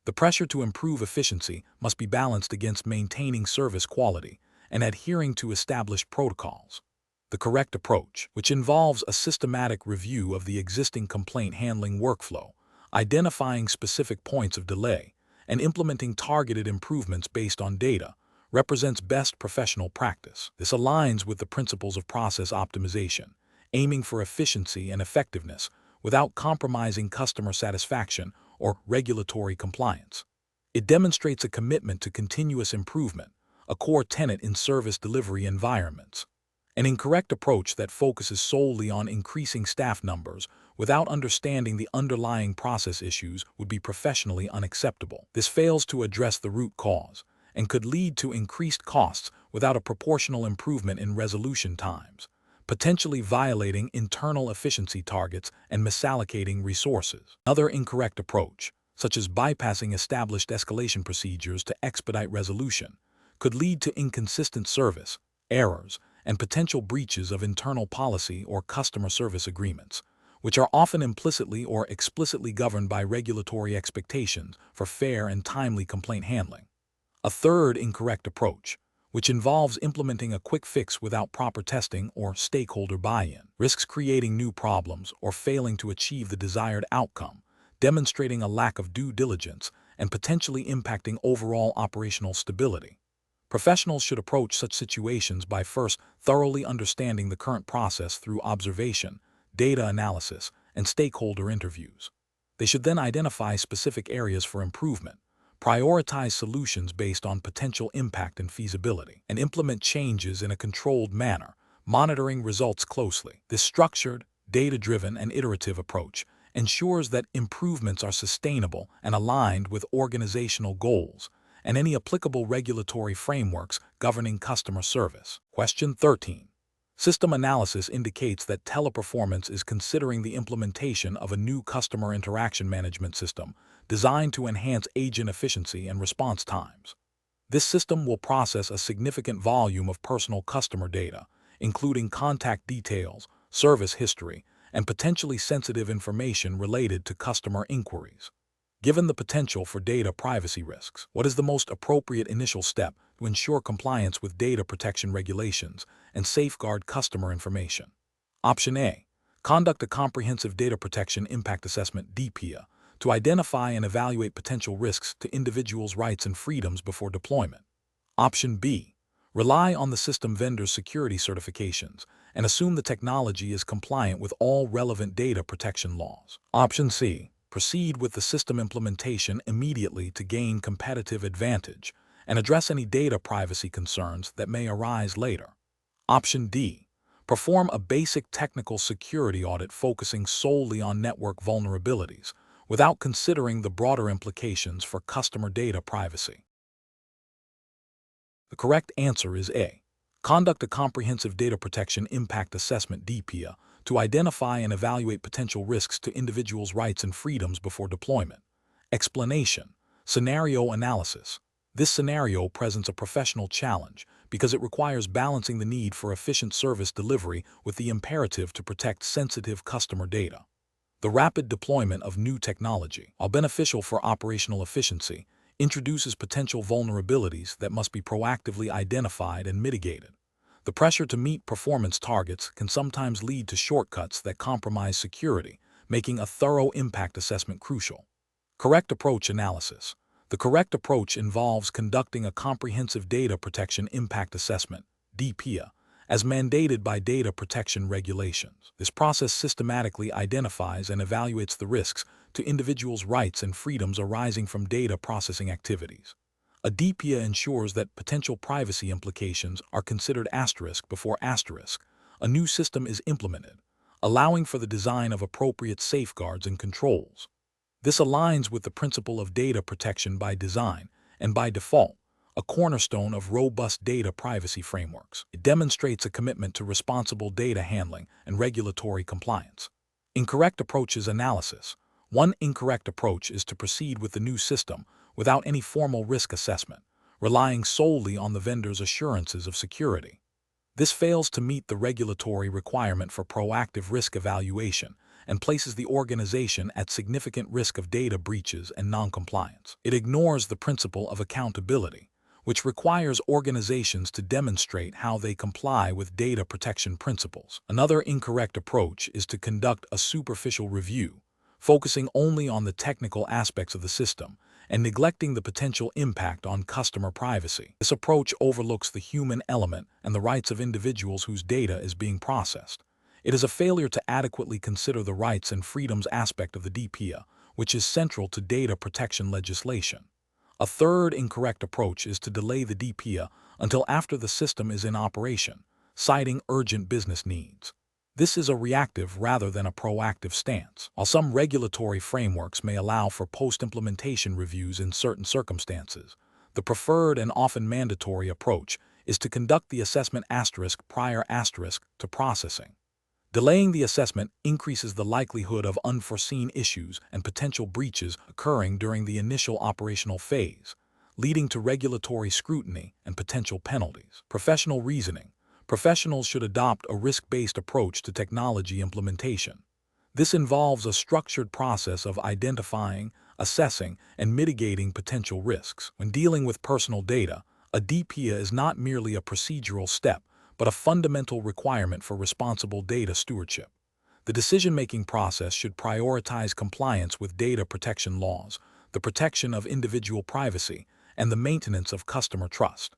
The pressure to improve efficiency must be balanced against maintaining service quality and adhering to established protocols. The correct approach, which involves a systematic review of the existing complaint handling workflow, identifying specific points of delay, and implementing targeted improvements based on data, represents best professional practice. This aligns with the principles of process optimization, aiming for efficiency and effectiveness without compromising customer satisfaction or regulatory compliance. It demonstrates a commitment to continuous improvement, a core tenet in service delivery environments. An incorrect approach that focuses solely on increasing staff numbers without understanding the underlying process issues would be professionally unacceptable. This fails to address the root cause and could lead to increased costs without a proportional improvement in resolution times, potentially violating internal efficiency targets and misallocating resources. Another incorrect approach, such as bypassing established escalation procedures to expedite resolution, could lead to inconsistent service, errors, and potential breaches of internal policy or customer service agreements, which are often implicitly or explicitly governed by regulatory expectations for fair and timely complaint handling. A third incorrect approach, which involves implementing a quick fix without proper testing or stakeholder buy-in, risks creating new problems or failing to achieve the desired outcome, demonstrating a lack of due diligence and potentially impacting overall operational stability. Professionals should approach such situations by first thoroughly understanding the current process through observation, data analysis, and stakeholder interviews. They should then identify specific areas for improvement, prioritize solutions based on potential impact and feasibility, and implement changes in a controlled manner, monitoring results closely. This structured, data-driven, and iterative approach ensures that improvements are sustainable and aligned with organizational goals and any applicable regulatory frameworks governing customer service. Question 13. System analysis indicates that Teleperformance is considering the implementation of a new customer interaction management system designed to enhance agent efficiency and response times. This system will process a significant volume of personal customer data, including contact details, service history, and potentially sensitive information related to customer inquiries. Given the potential for data privacy risks, what is the most appropriate initial step to ensure compliance with data protection regulations and safeguard customer information? Option A. Conduct a comprehensive data protection impact assessment (DPIA) to identify and evaluate potential risks to individuals' rights and freedoms before deployment. Option B. Rely on the system vendor's security certifications and assume the technology is compliant with all relevant data protection laws. Option C. Proceed with the system implementation immediately to gain competitive advantage and address any data privacy concerns that may arise later. Option D. Perform a basic technical security audit focusing solely on network vulnerabilities without considering the broader implications for customer data privacy. The correct answer is A. Conduct a comprehensive data protection impact assessment (DPIA) to identify and evaluate potential risks to individuals' rights and freedoms before deployment. Explanation: scenario analysis. This scenario presents a professional challenge because it requires balancing the need for efficient service delivery with the imperative to protect sensitive customer data. The rapid deployment of new technology, while beneficial for operational efficiency, introduces potential vulnerabilities that must be proactively identified and mitigated. The pressure to meet performance targets can sometimes lead to shortcuts that compromise security, making a thorough impact assessment crucial. Correct approach analysis. The correct approach involves conducting a comprehensive data protection impact assessment, DPIA, as mandated by data protection regulations. This process systematically identifies and evaluates the risks to individuals' rights and freedoms arising from data processing activities. A DPIA ensures that potential privacy implications are considered before a new system is implemented, allowing for the design of appropriate safeguards and controls. This aligns with the principle of data protection by design and by default, a cornerstone of robust data privacy frameworks. It demonstrates a commitment to responsible data handling and regulatory compliance. Incorrect approaches analysis. One incorrect approach is to proceed with the new system without any formal risk assessment, relying solely on the vendor's assurances of security. This fails to meet the regulatory requirement for proactive risk evaluation and places the organization at significant risk of data breaches and noncompliance. It ignores the principle of accountability, which requires organizations to demonstrate how they comply with data protection principles. Another incorrect approach is to conduct a superficial review, focusing only on the technical aspects of the system and neglecting the potential impact on customer privacy. This approach overlooks the human element and the rights of individuals whose data is being processed. It is a failure to adequately consider the rights and freedoms aspect of the DPIA, which is central to data protection legislation. A third incorrect approach is to delay the DPIA until after the system is in operation, citing urgent business needs. This is a reactive rather than a proactive stance. While some regulatory frameworks may allow for post-implementation reviews in certain circumstances, the preferred and often mandatory approach is to conduct the assessment prior to processing. Delaying the assessment increases the likelihood of unforeseen issues and potential breaches occurring during the initial operational phase, leading to regulatory scrutiny and potential penalties. Professional reasoning. Professionals should adopt a risk-based approach to technology implementation. This involves a structured process of identifying, assessing, and mitigating potential risks. When dealing with personal data, A DPIA is not merely a procedural step, but a fundamental requirement for responsible data stewardship. The decision-making process should prioritize compliance with data protection laws, the protection of individual privacy, and the maintenance of customer trust.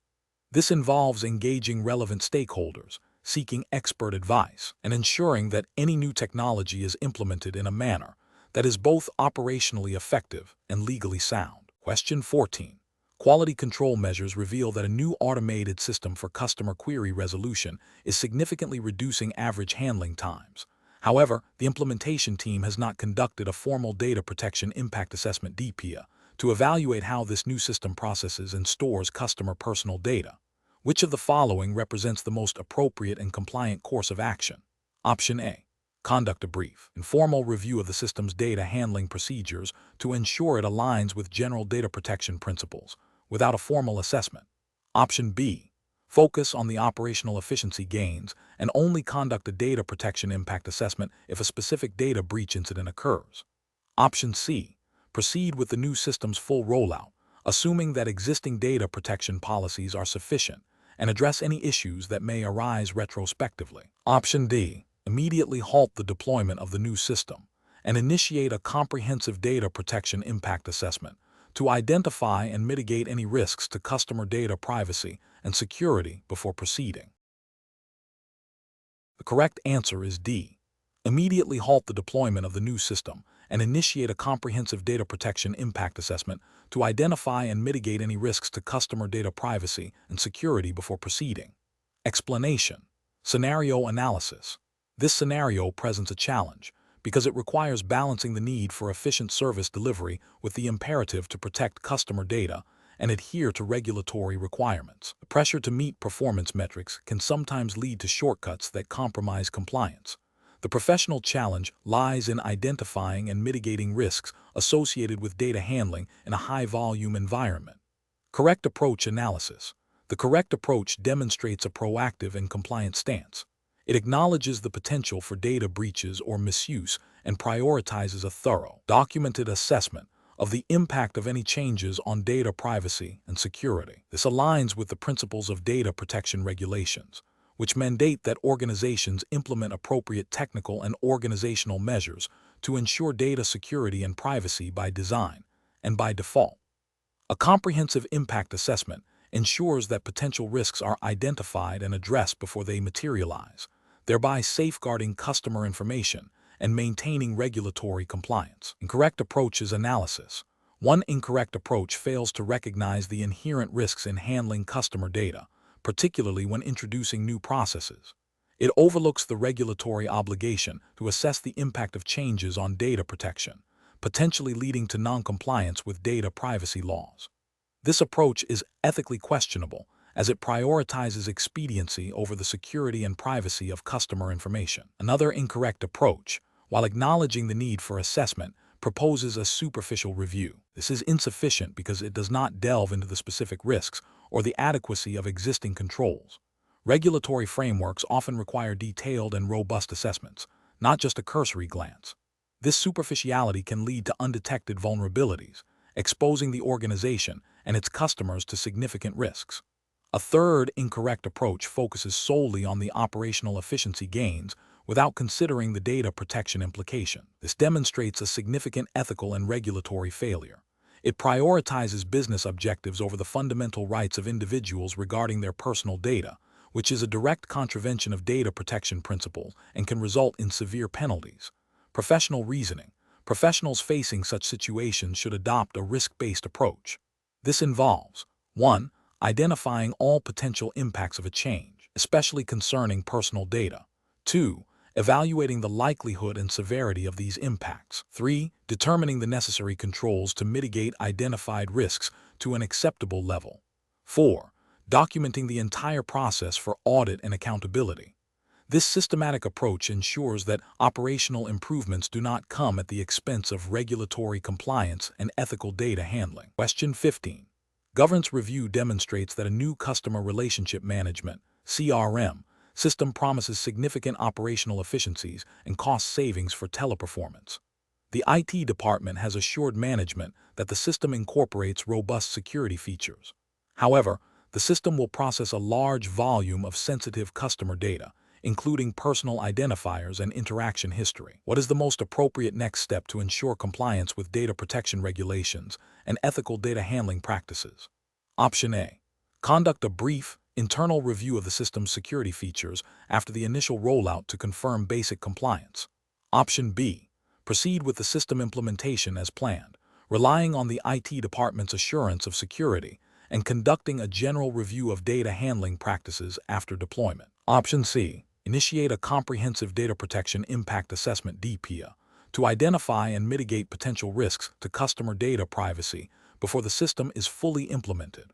This involves engaging relevant stakeholders, seeking expert advice, and ensuring that any new technology is implemented in a manner that is both operationally effective and legally sound. Question 14. Quality control measures reveal that a new automated system for customer query resolution is significantly reducing average handling times. However, the implementation team has not conducted a formal data protection impact assessment (DPIA) to evaluate how this new system processes and stores customer personal data. Which of the following represents the most appropriate and compliant course of action? Option A. Conduct a brief, informal review of the system's data handling procedures to ensure it aligns with general data protection principles, without a formal assessment. Option B. Focus on the operational efficiency gains and only conduct a data protection impact assessment if a specific data breach incident occurs. Option C. Proceed with the new system's full rollout, assuming that existing data protection policies are sufficient, and address any issues that may arise retrospectively. Option D. Immediately halt the deployment of the new system and initiate a comprehensive data protection impact assessment to identify and mitigate any risks to customer data privacy and security before proceeding. The correct answer is D. Immediately halt the deployment of the new system and initiate a comprehensive data protection impact assessment to identify and mitigate any risks to customer data privacy and security before proceeding. Explanation. Scenario analysis. This scenario presents a challenge because it requires balancing the need for efficient service delivery with the imperative to protect customer data and adhere to regulatory requirements. The pressure to meet performance metrics can sometimes lead to shortcuts that compromise compliance. The professional challenge lies in identifying and mitigating risks associated with data handling in a high-volume environment. Correct approach analysis. The correct approach demonstrates a proactive and compliant stance. It acknowledges the potential for data breaches or misuse and prioritizes a thorough, documented assessment of the impact of any changes on data privacy and security. This aligns with the principles of data protection regulations, which mandate that organizations implement appropriate technical and organizational measures to ensure data security and privacy by design and by default. A comprehensive impact assessment ensures that potential risks are identified and addressed before they materialize, thereby safeguarding customer information and maintaining regulatory compliance. Incorrect approach is analysis. One incorrect approach fails to recognize the inherent risks in handling customer data, particularly when introducing new processes. It overlooks the regulatory obligation to assess the impact of changes on data protection, potentially leading to non-compliance with data privacy laws. This approach is ethically questionable, as it prioritizes expediency over the security and privacy of customer information. Another incorrect approach, while acknowledging the need for assessment, proposes a superficial review. This is insufficient because it does not delve into the specific risks or the adequacy of existing controls. Regulatory frameworks often require detailed and robust assessments, not just a cursory glance. This superficiality can lead to undetected vulnerabilities, exposing the organization and its customers to significant risks. A third incorrect approach focuses solely on the operational efficiency gains without considering the data protection implication. This demonstrates a significant ethical and regulatory failure. It prioritizes business objectives over the fundamental rights of individuals regarding their personal data, which is a direct contravention of data protection principles and can result in severe penalties. Professional reasoning. Professionals facing such situations should adopt a risk-based approach. This involves 1. Identifying all potential impacts of a change, especially concerning personal data. 2. Evaluating the likelihood and severity of these impacts. 3. Determining the necessary controls to mitigate identified risks to an acceptable level. 4. Documenting the entire process for audit and accountability. This systematic approach ensures that operational improvements do not come at the expense of regulatory compliance and ethical data handling. Question 15. Governance review demonstrates that a new customer relationship management (CRM) system promises significant operational efficiencies and cost savings for Teleperformance. The IT department has assured management that the system incorporates robust security features. However, The system will process a large volume of sensitive customer data, including personal identifiers and interaction history. What is the most appropriate next step to ensure compliance with data protection regulations and ethical data handling practices? Option A. Conduct a brief, internal review of the system's security features after the initial rollout to confirm basic compliance. Option B. Proceed with the system implementation as planned, relying on the IT department's assurance of security and conducting a general review of data handling practices after deployment. Option C. Initiate a comprehensive data protection impact assessment (DPIA) to identify and mitigate potential risks to customer data privacy before the system is fully implemented.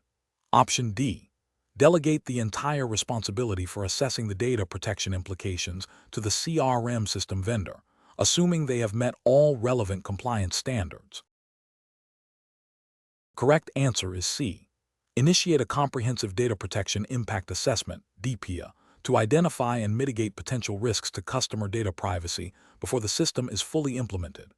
Option D. Delegate the entire responsibility for assessing the data protection implications to the CRM system vendor, assuming they have met all relevant compliance standards. Correct answer is C. Initiate a comprehensive data protection impact assessment (DPIA) to identify and mitigate potential risks to customer data privacy before the system is fully implemented.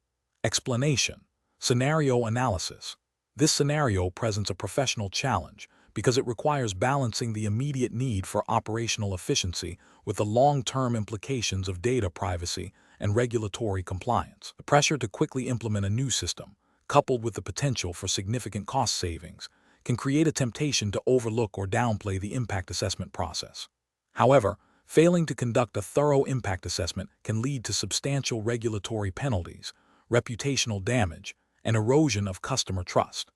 Explanation. Scenario analysis. This scenario presents a professional challenge because it requires balancing the immediate need for operational efficiency with the long-term implications of data privacy and regulatory compliance. The pressure to quickly implement a new system, coupled with the potential for significant cost savings, can create a temptation to overlook or downplay the impact assessment process. However, failing to conduct a thorough impact assessment can lead to substantial regulatory penalties, reputational damage, and erosion of customer trust.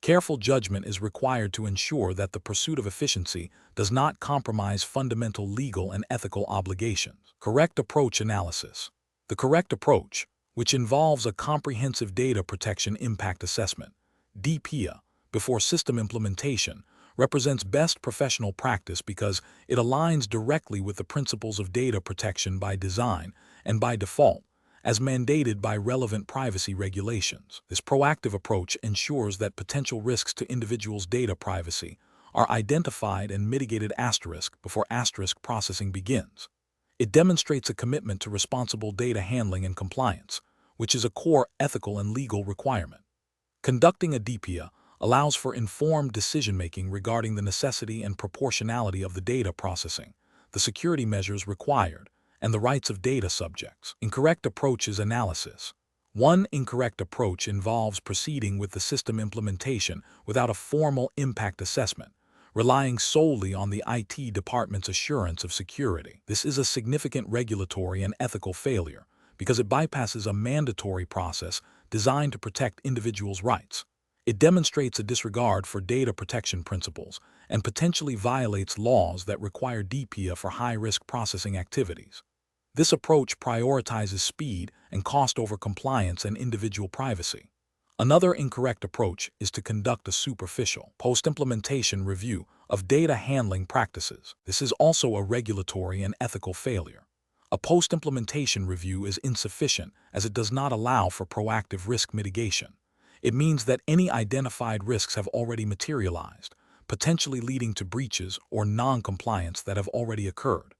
Careful judgment is required to ensure that the pursuit of efficiency does not compromise fundamental legal and ethical obligations. Correct approach analysis. The correct approach, which involves a comprehensive data protection impact assessment (DPIA) before system implementation, represents best professional practice because it aligns directly with the principles of data protection by design and by default, as mandated by relevant privacy regulations. This proactive approach ensures that potential risks to individuals' data privacy are identified and mitigated before processing begins. It demonstrates a commitment to responsible data handling and compliance, which is a core ethical and legal requirement. Conducting a DPIA allows for informed decision-making regarding the necessity and proportionality of the data processing, the security measures required, and the rights of data subjects. Incorrect approaches analysis. One incorrect approach involves proceeding with the system implementation without a formal impact assessment, relying solely on the IT department's assurance of security. This is a significant regulatory and ethical failure because it bypasses a mandatory process designed to protect individuals' rights. It demonstrates a disregard for data protection principles and potentially violates laws that require DPIA for high-risk processing activities. This approach prioritizes speed and cost over compliance and individual privacy. Another incorrect approach is to conduct a superficial, post-implementation review of data handling practices. This is also a regulatory and ethical failure. A post-implementation review is insufficient as it does not allow for proactive risk mitigation. It means that any identified risks have already materialized, potentially leading to breaches or non-compliance that have already occurred.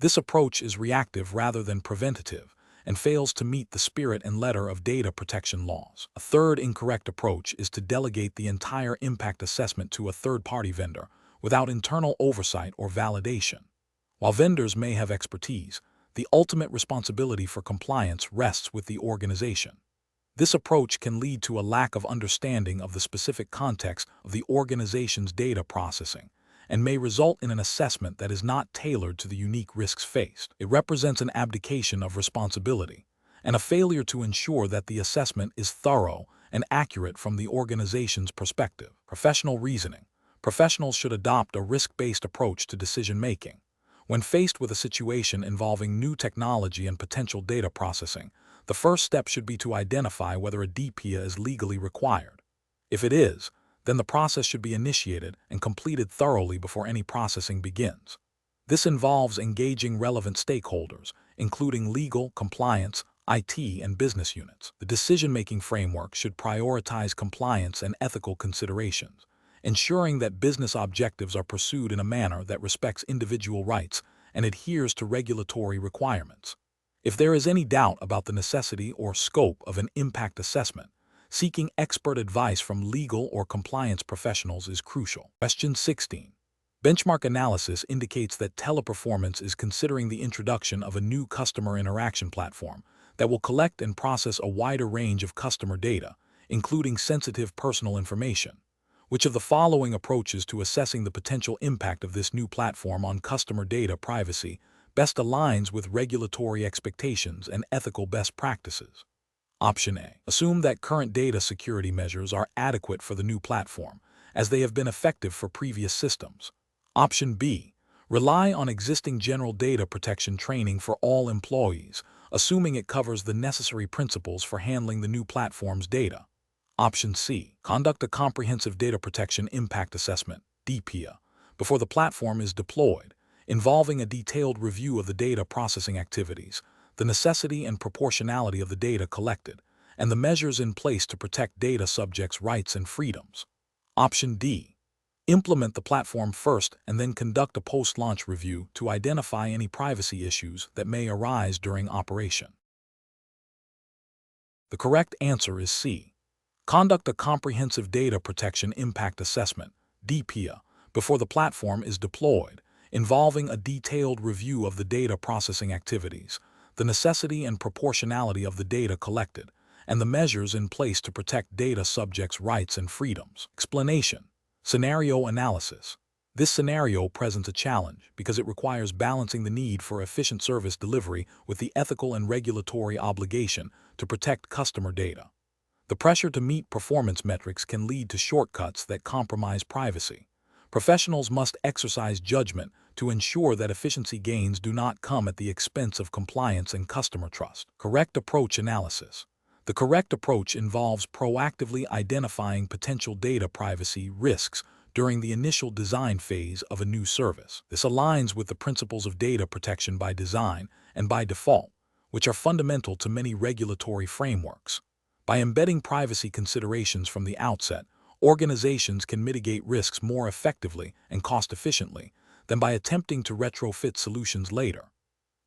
This approach is reactive rather than preventative and fails to meet the spirit and letter of data protection laws. A third incorrect approach is to delegate the entire impact assessment to a third-party vendor without internal oversight or validation. While vendors may have expertise, the ultimate responsibility for compliance rests with the organization. This approach can lead to a lack of understanding of the specific context of the organization's data processing and may result in an assessment that is not tailored to the unique risks faced. It represents an abdication of responsibility and a failure to ensure that the assessment is thorough and accurate from the organization's perspective. Professional reasoning. Professionals should adopt a risk-based approach to decision-making. When faced with a situation involving new technology and potential data processing, the first step should be to identify whether a DPIA is legally required. If it is, then the process should be initiated and completed thoroughly before any processing begins. This involves engaging relevant stakeholders, including legal, compliance, IT, and business units. The decision-making framework should prioritize compliance and ethical considerations, ensuring that business objectives are pursued in a manner that respects individual rights and adheres to regulatory requirements. If there is any doubt about the necessity or scope of an impact assessment, seeking expert advice from legal or compliance professionals is crucial. Question 16. Benchmark analysis indicates that Teleperformance is considering the introduction of a new customer interaction platform that will collect and process a wider range of customer data, including sensitive personal information. Which of the following approaches to assessing the potential impact of this new platform on customer data privacy best aligns with regulatory expectations and ethical best practices? Option A. Assume that current data security measures are adequate for the new platform, as they have been effective for previous systems. Option B. Rely on existing general data protection training for all employees, assuming it covers the necessary principles for handling the new platform's data. Option C. Conduct a comprehensive data protection impact assessment, DPIA, before the platform is deployed, involving a detailed review of the data processing activities, the necessity and proportionality of the data collected, and the measures in place to protect data subjects' rights and freedoms. Option D. Implement the platform first and then conduct a post-launch review to identify any privacy issues that may arise during operation. The correct answer is C. Conduct a comprehensive data protection impact assessment, DPIA, before the platform is deployed, involving a detailed review of the data processing activities, the necessity and proportionality of the data collected, and the measures in place to protect data subjects' rights and freedoms. Explanation. Scenario analysis. This scenario presents a challenge because it requires balancing the need for efficient service delivery with the ethical and regulatory obligation to protect customer data. The pressure to meet performance metrics can lead to shortcuts that compromise privacy. Professionals must exercise judgment to ensure that efficiency gains do not come at the expense of compliance and customer trust. Correct approach analysis. The correct approach involves proactively identifying potential data privacy risks during the initial design phase of a new service. This aligns with the principles of data protection by design and by default, which are fundamental to many regulatory frameworks. By embedding privacy considerations from the outset, organizations can mitigate risks more effectively and cost-efficiently than by attempting to retrofit solutions later.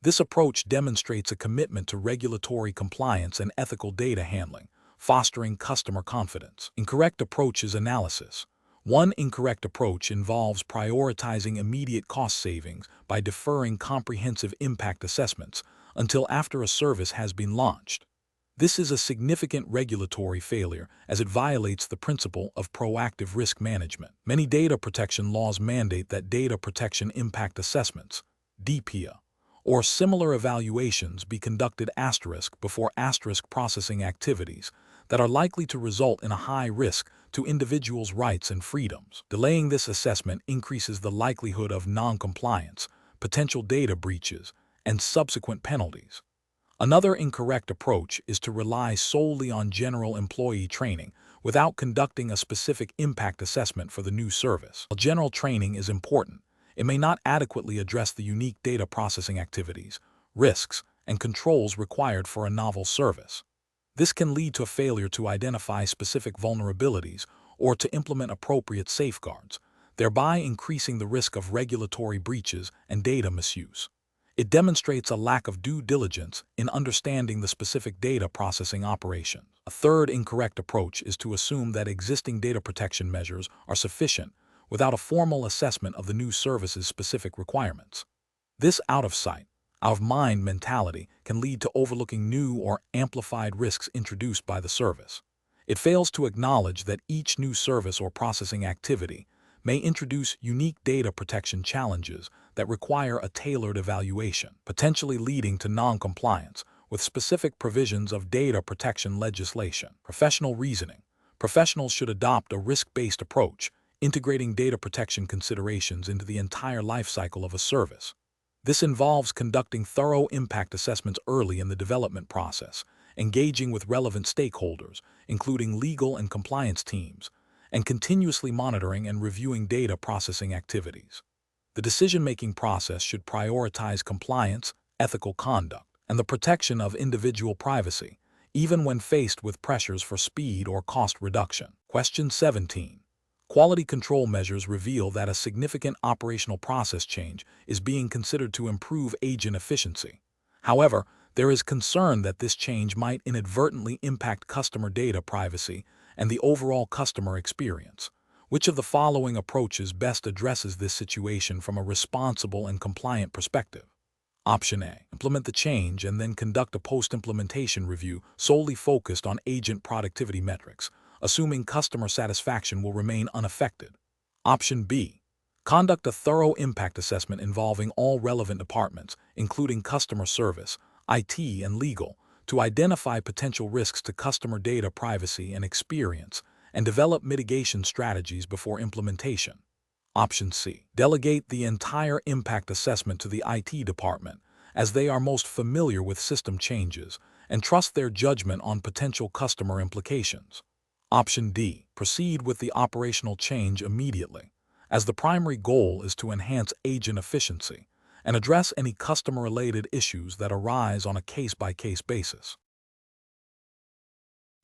This approach demonstrates a commitment to regulatory compliance and ethical data handling, fostering customer confidence. Incorrect approach is analysis. One incorrect approach involves prioritizing immediate cost savings by deferring comprehensive impact assessments until after a service has been launched. This is a significant regulatory failure as it violates the principle of proactive risk management. Many data protection laws mandate that data protection impact assessments, DPIA, or similar evaluations be conducted before processing activities that are likely to result in a high risk to individuals' rights and freedoms. Delaying this assessment increases the likelihood of non-compliance, potential data breaches, and subsequent penalties. Another incorrect approach is to rely solely on general employee training without conducting a specific impact assessment for the new service. While general training is important, it may not adequately address the unique data processing activities, risks, and controls required for a novel service. This can lead to a failure to identify specific vulnerabilities or to implement appropriate safeguards, thereby increasing the risk of regulatory breaches and data misuse. It demonstrates a lack of due diligence in understanding the specific data processing operations. A third incorrect approach is to assume that existing data protection measures are sufficient without a formal assessment of the new service's specific requirements. This out-of-sight, out-of-mind mentality can lead to overlooking new or amplified risks introduced by the service. It fails to acknowledge that each new service or processing activity may introduce unique data protection challenges that require a tailored evaluation, potentially leading to non-compliance with specific provisions of data protection legislation. Professional reasoning. Professionals should adopt a risk-based approach, integrating data protection considerations into the entire lifecycle of a service. This involves conducting thorough impact assessments early in the development process, engaging with relevant stakeholders, including legal and compliance teams, and continuously monitoring and reviewing data processing activities. The decision-making process should prioritize compliance, ethical conduct, and the protection of individual privacy, even when faced with pressures for speed or cost reduction. Question 17. Quality control measures reveal that a significant operational process change is being considered to improve agent efficiency. However, there is concern that this change might inadvertently impact customer data privacy and the overall customer experience. Which of the following approaches best addresses this situation from a responsible and compliant perspective? Option A. Implement the change and then conduct a post-implementation review solely focused on agent productivity metrics, assuming customer satisfaction will remain unaffected. Option B. Conduct a thorough impact assessment involving all relevant departments, including customer service, IT, and legal, to identify potential risks to customer data privacy and experience, and develop mitigation strategies before implementation. Option C. Delegate the entire impact assessment to the IT department, as they are most familiar with system changes, and trust their judgment on potential customer implications. Option D. Proceed with the operational change immediately, as the primary goal is to enhance agent efficiency and address any customer-related issues that arise on a case-by-case basis.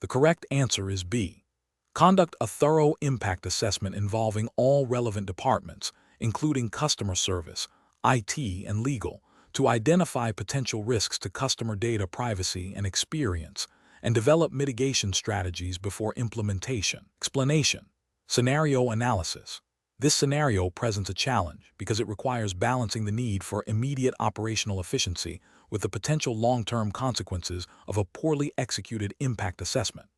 The correct answer is B. Conduct a thorough impact assessment involving all relevant departments, including customer service, IT, and legal, to identify potential risks to customer data privacy and experience, and develop mitigation strategies before implementation. Explanation. Scenario analysis. This scenario presents a challenge because it requires balancing the need for immediate operational efficiency with the potential long-term consequences of a poorly executed impact assessment.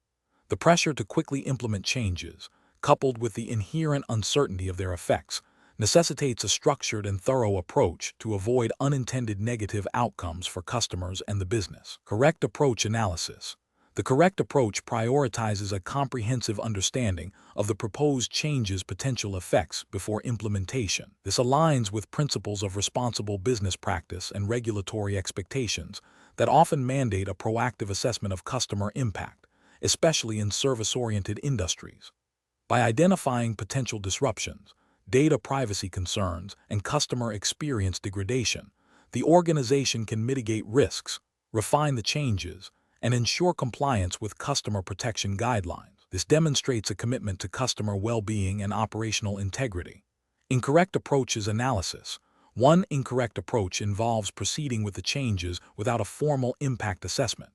The pressure to quickly implement changes, coupled with the inherent uncertainty of their effects, necessitates a structured and thorough approach to avoid unintended negative outcomes for customers and the business. Correct approach analysis. The correct approach prioritizes a comprehensive understanding of the proposed change's potential effects before implementation. This aligns with principles of responsible business practice and regulatory expectations that often mandate a proactive assessment of customer impact, especially in service-oriented industries. By identifying potential disruptions, data privacy concerns, and customer experience degradation, the organization can mitigate risks, refine the changes, and ensure compliance with customer protection guidelines. This demonstrates a commitment to customer well-being and operational integrity. Incorrect approaches analysis. One incorrect approach involves proceeding with the changes without a formal impact assessment.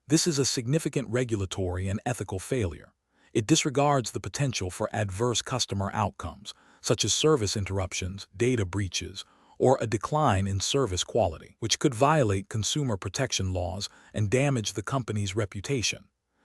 This is a significant regulatory and ethical failure. It disregards the potential for adverse customer outcomes, such as service interruptions, data breaches, or a decline in service quality, which could violate consumer protection laws and damage the company's reputation.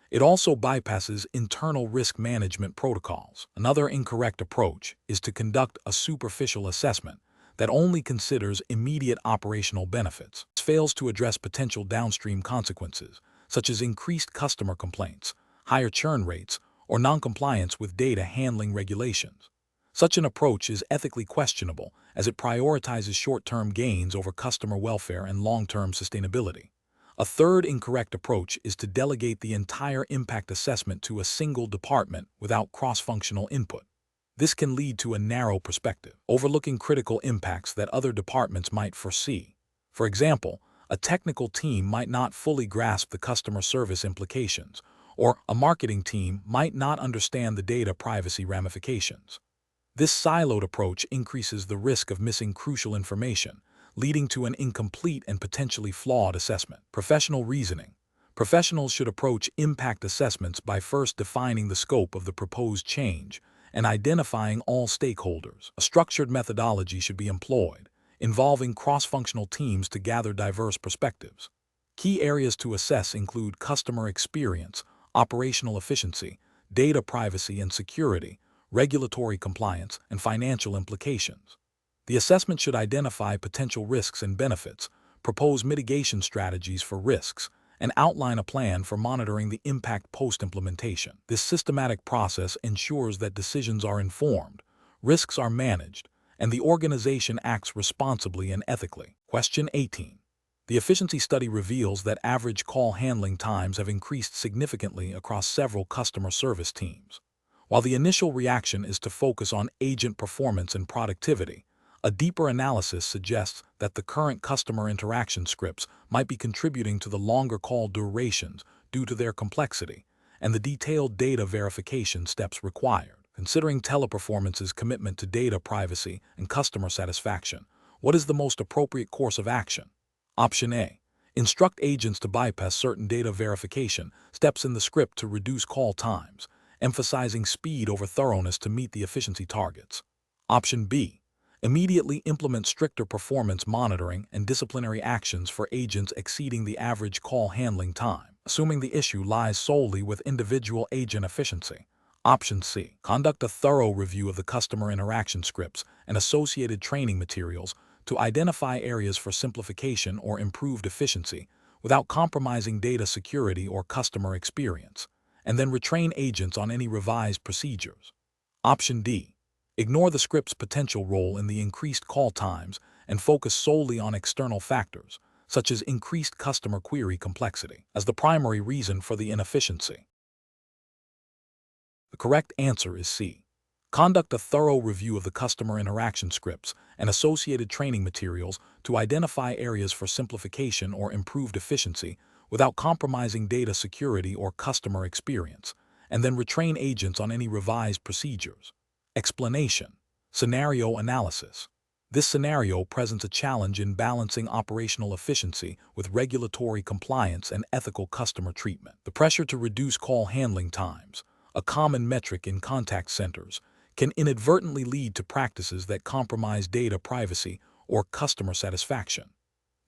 It also bypasses internal risk management protocols. Another incorrect approach is to conduct a superficial assessment that only considers immediate operational benefits. This fails to address potential downstream consequences, such as increased customer complaints, higher churn rates, or noncompliance with data handling regulations. Such an approach is ethically questionable as it prioritizes short-term gains over customer welfare and long-term sustainability. A third incorrect approach is to delegate the entire impact assessment to a single department without cross-functional input. This can lead to a narrow perspective, overlooking critical impacts that other departments might foresee. For example, a technical team might not fully grasp the customer service implications, or a marketing team might not understand the data privacy ramifications. This siloed approach increases the risk of missing crucial information, leading to an incomplete and potentially flawed assessment. Professional reasoning. Professionals should approach impact assessments by first defining the scope of the proposed change and identifying all stakeholders. A structured methodology should be employed, involving cross-functional teams to gather diverse perspectives. Key areas to assess include customer experience, operational efficiency, data privacy and security, regulatory compliance, and financial implications. The assessment should identify potential risks and benefits, propose mitigation strategies for risks, and outline a plan for monitoring the impact post-implementation. This systematic process ensures that decisions are informed, risks are managed, and the organization acts responsibly and ethically. Question 18. The efficiency study reveals that average call handling times have increased significantly across several customer service teams. While the initial reaction is to focus on agent performance and productivity, a deeper analysis suggests that the current customer interaction scripts might be contributing to the longer call durations due to their complexity and the detailed data verification steps required. Considering Teleperformance's commitment to data privacy and customer satisfaction, what is the most appropriate course of action? Option A. Instruct agents to bypass certain data verification steps in the script to reduce call times, emphasizing speed over thoroughness to meet the efficiency targets. Option B. Immediately implement stricter performance monitoring and disciplinary actions for agents exceeding the average call handling time, assuming the issue lies solely with individual agent efficiency. Option C. Conduct a thorough review of the customer interaction scripts and associated training materials to identify areas for simplification or improved efficiency without compromising data security or customer experience, and then retrain agents on any revised procedures. Option D. Ignore the script's potential role in the increased call times and focus solely on external factors, such as increased customer query complexity, as the primary reason for the inefficiency. The correct answer is C. Conduct a thorough review of the customer interaction scripts and associated training materials to identify areas for simplification or improved efficiency without compromising data security or customer experience, and then retrain agents on any revised procedures. Explanation. Scenario analysis. This scenario presents a challenge in balancing operational efficiency with regulatory compliance and ethical customer treatment. The pressure to reduce call handling times, a common metric in contact centers, can inadvertently lead to practices that compromise data privacy or customer satisfaction.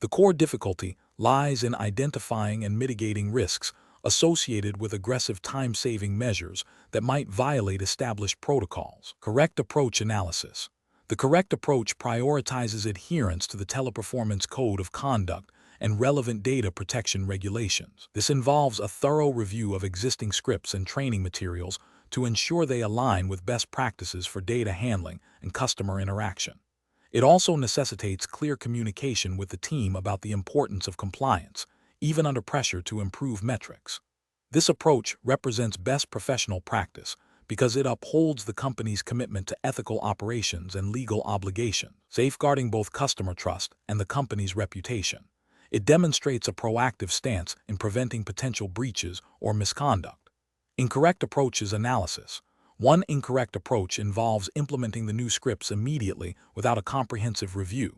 The core difficulty lies in identifying and mitigating risks associated with aggressive time-saving measures that might violate established protocols. Correct approach analysis. The correct approach prioritizes adherence to the Teleperformance Code of Conduct and relevant data protection regulations. This involves a thorough review of existing scripts and training materials to ensure they align with best practices for data handling and customer interaction. It also necessitates clear communication with the team about the importance of compliance, even under pressure to improve metrics. This approach represents best professional practice because it upholds the company's commitment to ethical operations and legal obligations, safeguarding both customer trust and the company's reputation. It demonstrates a proactive stance in preventing potential breaches or misconduct. Incorrect approaches analysis. One incorrect approach involves implementing the new scripts immediately without a comprehensive review.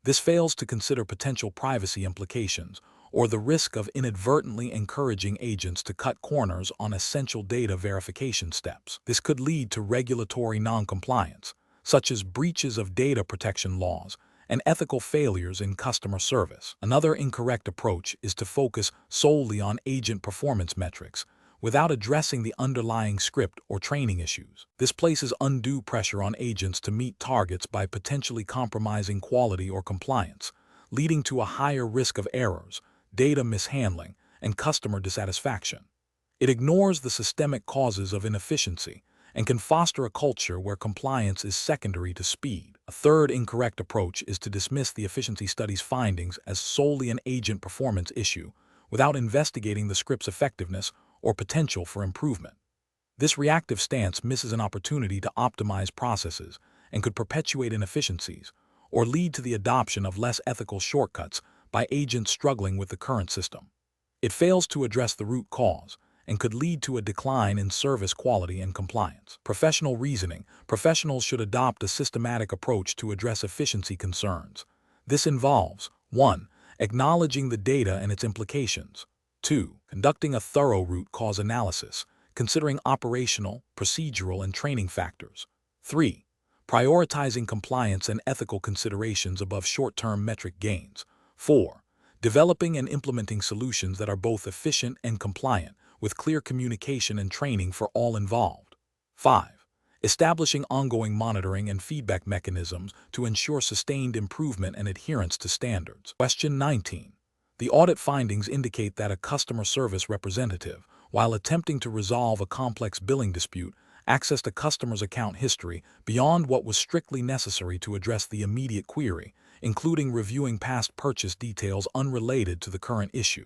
This fails to consider potential privacy implications or the risk of inadvertently encouraging agents to cut corners on essential data verification steps. This could lead to regulatory noncompliance, such as breaches of data protection laws and ethical failures in customer service. Another incorrect approach is to focus solely on agent performance metrics without addressing the underlying script or training issues. This places undue pressure on agents to meet targets by potentially compromising quality or compliance, leading to a higher risk of errors, data mishandling, and customer dissatisfaction. It ignores the systemic causes of inefficiency and can foster a culture where compliance is secondary to speed. A third incorrect approach is to dismiss the efficiency study's findings as solely an agent performance issue without investigating the script's effectiveness or potential for improvement. This reactive stance misses an opportunity to optimize processes and could perpetuate inefficiencies or lead to the adoption of less ethical shortcuts by agents struggling with the current system. It fails to address the root cause and could lead to a decline in service quality and compliance. Professional reasoning. Professionals should adopt a systematic approach to address efficiency concerns. This involves 1. Acknowledging the data and its implications. 2. Conducting a thorough root cause analysis, considering operational, procedural, and training factors. 3. Prioritizing compliance and ethical considerations above short-term metric gains. 4. Developing and implementing solutions that are both efficient and compliant, with clear communication and training for all involved. 5. Establishing ongoing monitoring and feedback mechanisms to ensure sustained improvement and adherence to standards. Question 19. The audit findings indicate that a customer service representative, while attempting to resolve a complex billing dispute, accessed a customer's account history beyond what was strictly necessary to address the immediate query, including reviewing past purchase details unrelated to the current issue.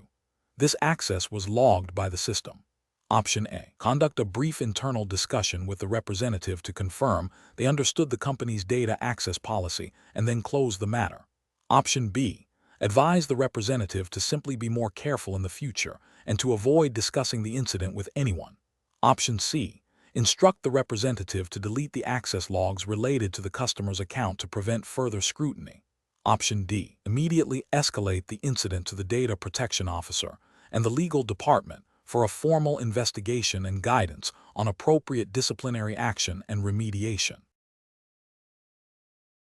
This access was logged by the system. Option A. Conduct a brief internal discussion with the representative to confirm they understood the company's data access policy and then close the matter. Option B. Advise the representative to simply be more careful in the future and to avoid discussing the incident with anyone. Option C. Instruct the representative to delete the access logs related to the customer's account to prevent further scrutiny. Option D. Immediately escalate the incident to the data protection officer and the legal department for a formal investigation and guidance on appropriate disciplinary action and remediation.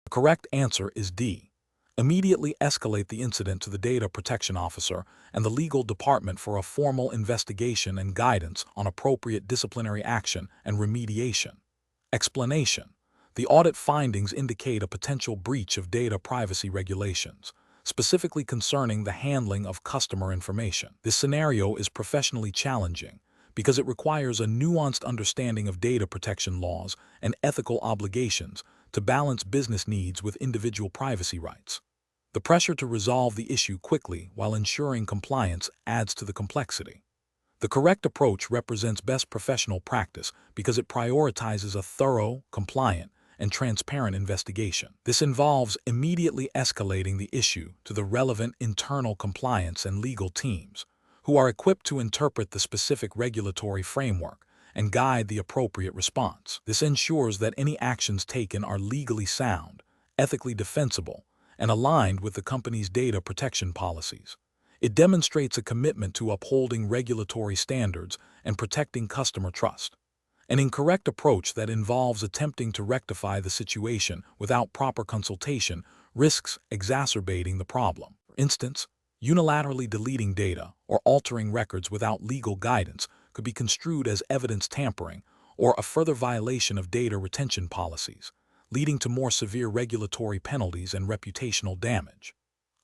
The correct answer is D. Immediately escalate the incident to the data protection officer and the legal department for a formal investigation and guidance on appropriate disciplinary action and remediation. Explanation: the audit findings indicate a potential breach of data privacy regulations, specifically concerning the handling of customer information. This scenario is professionally challenging because it requires a nuanced understanding of data protection laws and ethical obligations to balance business needs with individual privacy rights. The pressure to resolve the issue quickly while ensuring compliance adds to the complexity. The correct approach represents best professional practice because it prioritizes a thorough, compliant, and transparent investigation. This involves immediately escalating the issue to the relevant internal compliance and legal teams, who are equipped to interpret the specific regulatory framework and guide the appropriate response. This ensures that any actions taken are legally sound, ethically defensible, and aligned with the company's data protection policies. It demonstrates a commitment to upholding regulatory standards and protecting customer trust. An incorrect approach that involves attempting to rectify the situation without proper consultation risks exacerbating the problem. For instance, unilaterally deleting data or altering records without legal guidance could be construed as evidence tampering or a further violation of data retention policies, leading to more severe regulatory penalties and reputational damage.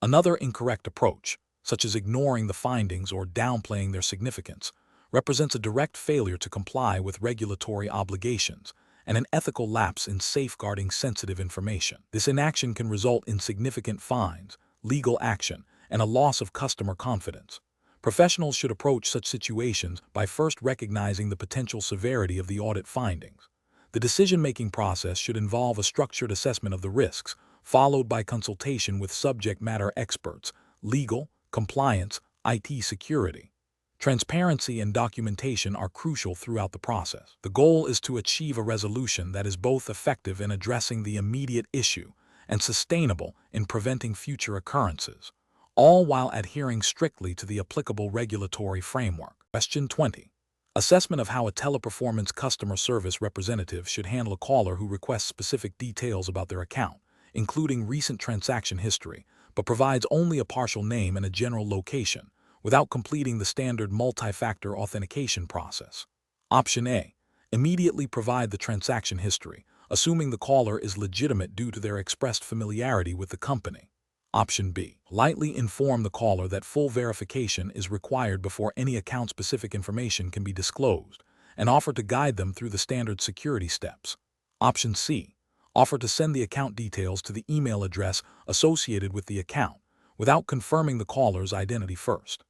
Another incorrect approach, such as ignoring the findings or downplaying their significance, represents a direct failure to comply with regulatory obligations and an ethical lapse in safeguarding sensitive information. This inaction can result in significant fines, legal action, and a loss of customer confidence. Professionals should approach such situations by first recognizing the potential severity of the audit findings. The decision-making process should involve a structured assessment of the risks, followed by consultation with subject matter experts, legal, compliance, IT security. Transparency and documentation are crucial throughout the process. The goal is to achieve a resolution that is both effective in addressing the immediate issue and sustainable in preventing future occurrences, all while adhering strictly to the applicable regulatory framework. Question 20. Assessment of how a Teleperformance customer service representative should handle a caller who requests specific details about their account, including recent transaction history, but provides only a partial name and a general location, without completing the standard multi-factor authentication process. Option A. Immediately provide the transaction history, assuming the caller is legitimate due to their expressed familiarity with the company. Option B. Lightly inform the caller that full verification is required before any account-specific information can be disclosed, and offer to guide them through the standard security steps. Option C. Offer to send the account details to the email address associated with the account, without confirming the caller's identity first.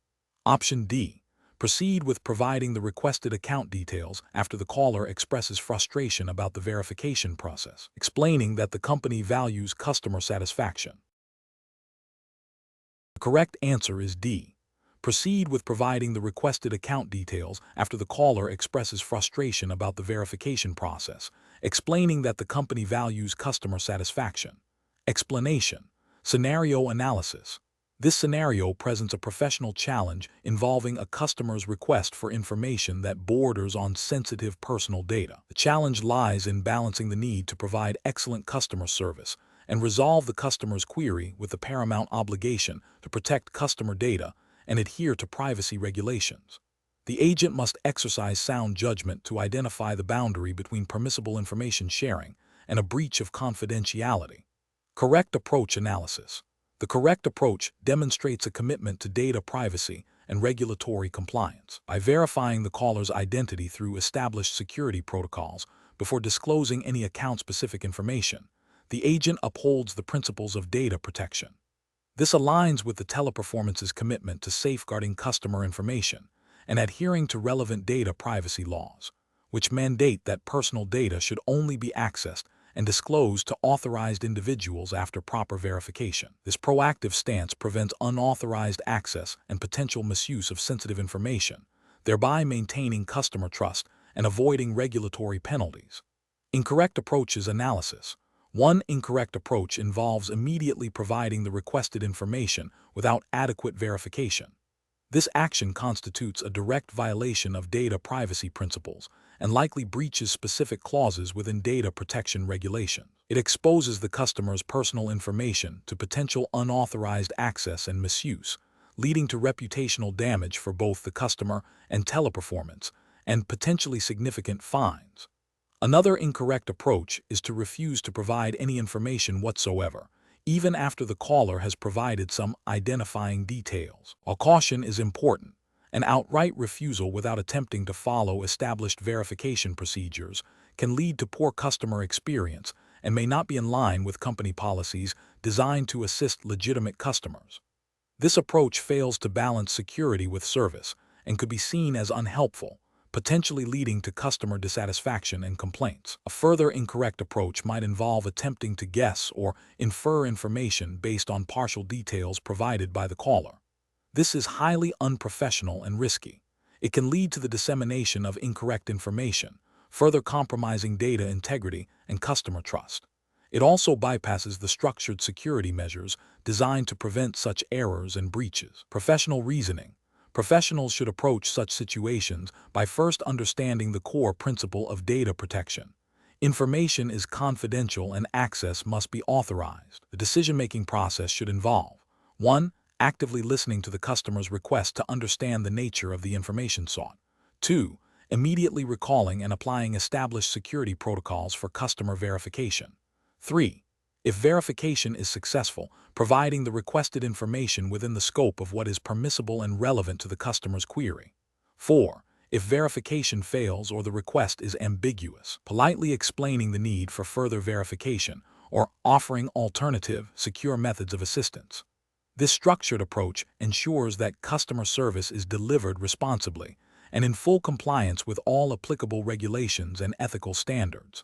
Option D. Proceed with providing the requested account details after the caller expresses frustration about the verification process, explaining that the company values customer satisfaction. The correct answer is D. Proceed with providing the requested account details after the caller expresses frustration about the verification process, explaining that the company values customer satisfaction. Explanation: scenario analysis. This scenario presents a professional challenge involving a customer's request for information that borders on sensitive personal data. The challenge lies in balancing the need to provide excellent customer service and resolve the customer's query with the paramount obligation to protect customer data and adhere to privacy regulations. The agent must exercise sound judgment to identify the boundary between permissible information sharing and a breach of confidentiality. Correct approach analysis. The correct approach demonstrates a commitment to data privacy and regulatory compliance. By verifying the caller's identity through established security protocols before disclosing any account-specific information, the agent upholds the principles of data protection. This aligns with the Teleperformance's commitment to safeguarding customer information and adhering to relevant data privacy laws, which mandate that personal data should only be accessed and disclosed to authorized individuals after proper verification. This proactive stance prevents unauthorized access and potential misuse of sensitive information, thereby maintaining customer trust and avoiding regulatory penalties. Incorrect approaches analysis. One incorrect approach involves immediately providing the requested information without adequate verification. This action constitutes a direct violation of data privacy principles and likely breaches specific clauses within data protection regulations. It exposes the customer's personal information to potential unauthorized access and misuse, leading to reputational damage for both the customer and Teleperformance, and potentially significant fines. Another incorrect approach is to refuse to provide any information whatsoever, even after the caller has provided some identifying details. While caution is important, an outright refusal without attempting to follow established verification procedures can lead to poor customer experience and may not be in line with company policies designed to assist legitimate customers. This approach fails to balance security with service and could be seen as unhelpful, potentially leading to customer dissatisfaction and complaints. A further incorrect approach might involve attempting to guess or infer information based on partial details provided by the caller. This is highly unprofessional and risky. It can lead to the dissemination of incorrect information, further compromising data integrity and customer trust. It also bypasses the structured security measures designed to prevent such errors and breaches. Professional reasoning. Professionals should approach such situations by first understanding the core principle of data protection. Information is confidential and access must be authorized. The decision-making process should involve 1. Actively listening to the customer's request to understand the nature of the information sought. 2. Immediately recalling and applying established security protocols for customer verification. 3. If verification is successful, providing the requested information within the scope of what is permissible and relevant to the customer's query. 4. If verification fails or the request is ambiguous, politely explaining the need for further verification or offering alternative, secure methods of assistance. This structured approach ensures that customer service is delivered responsibly and in full compliance with all applicable regulations and ethical standards.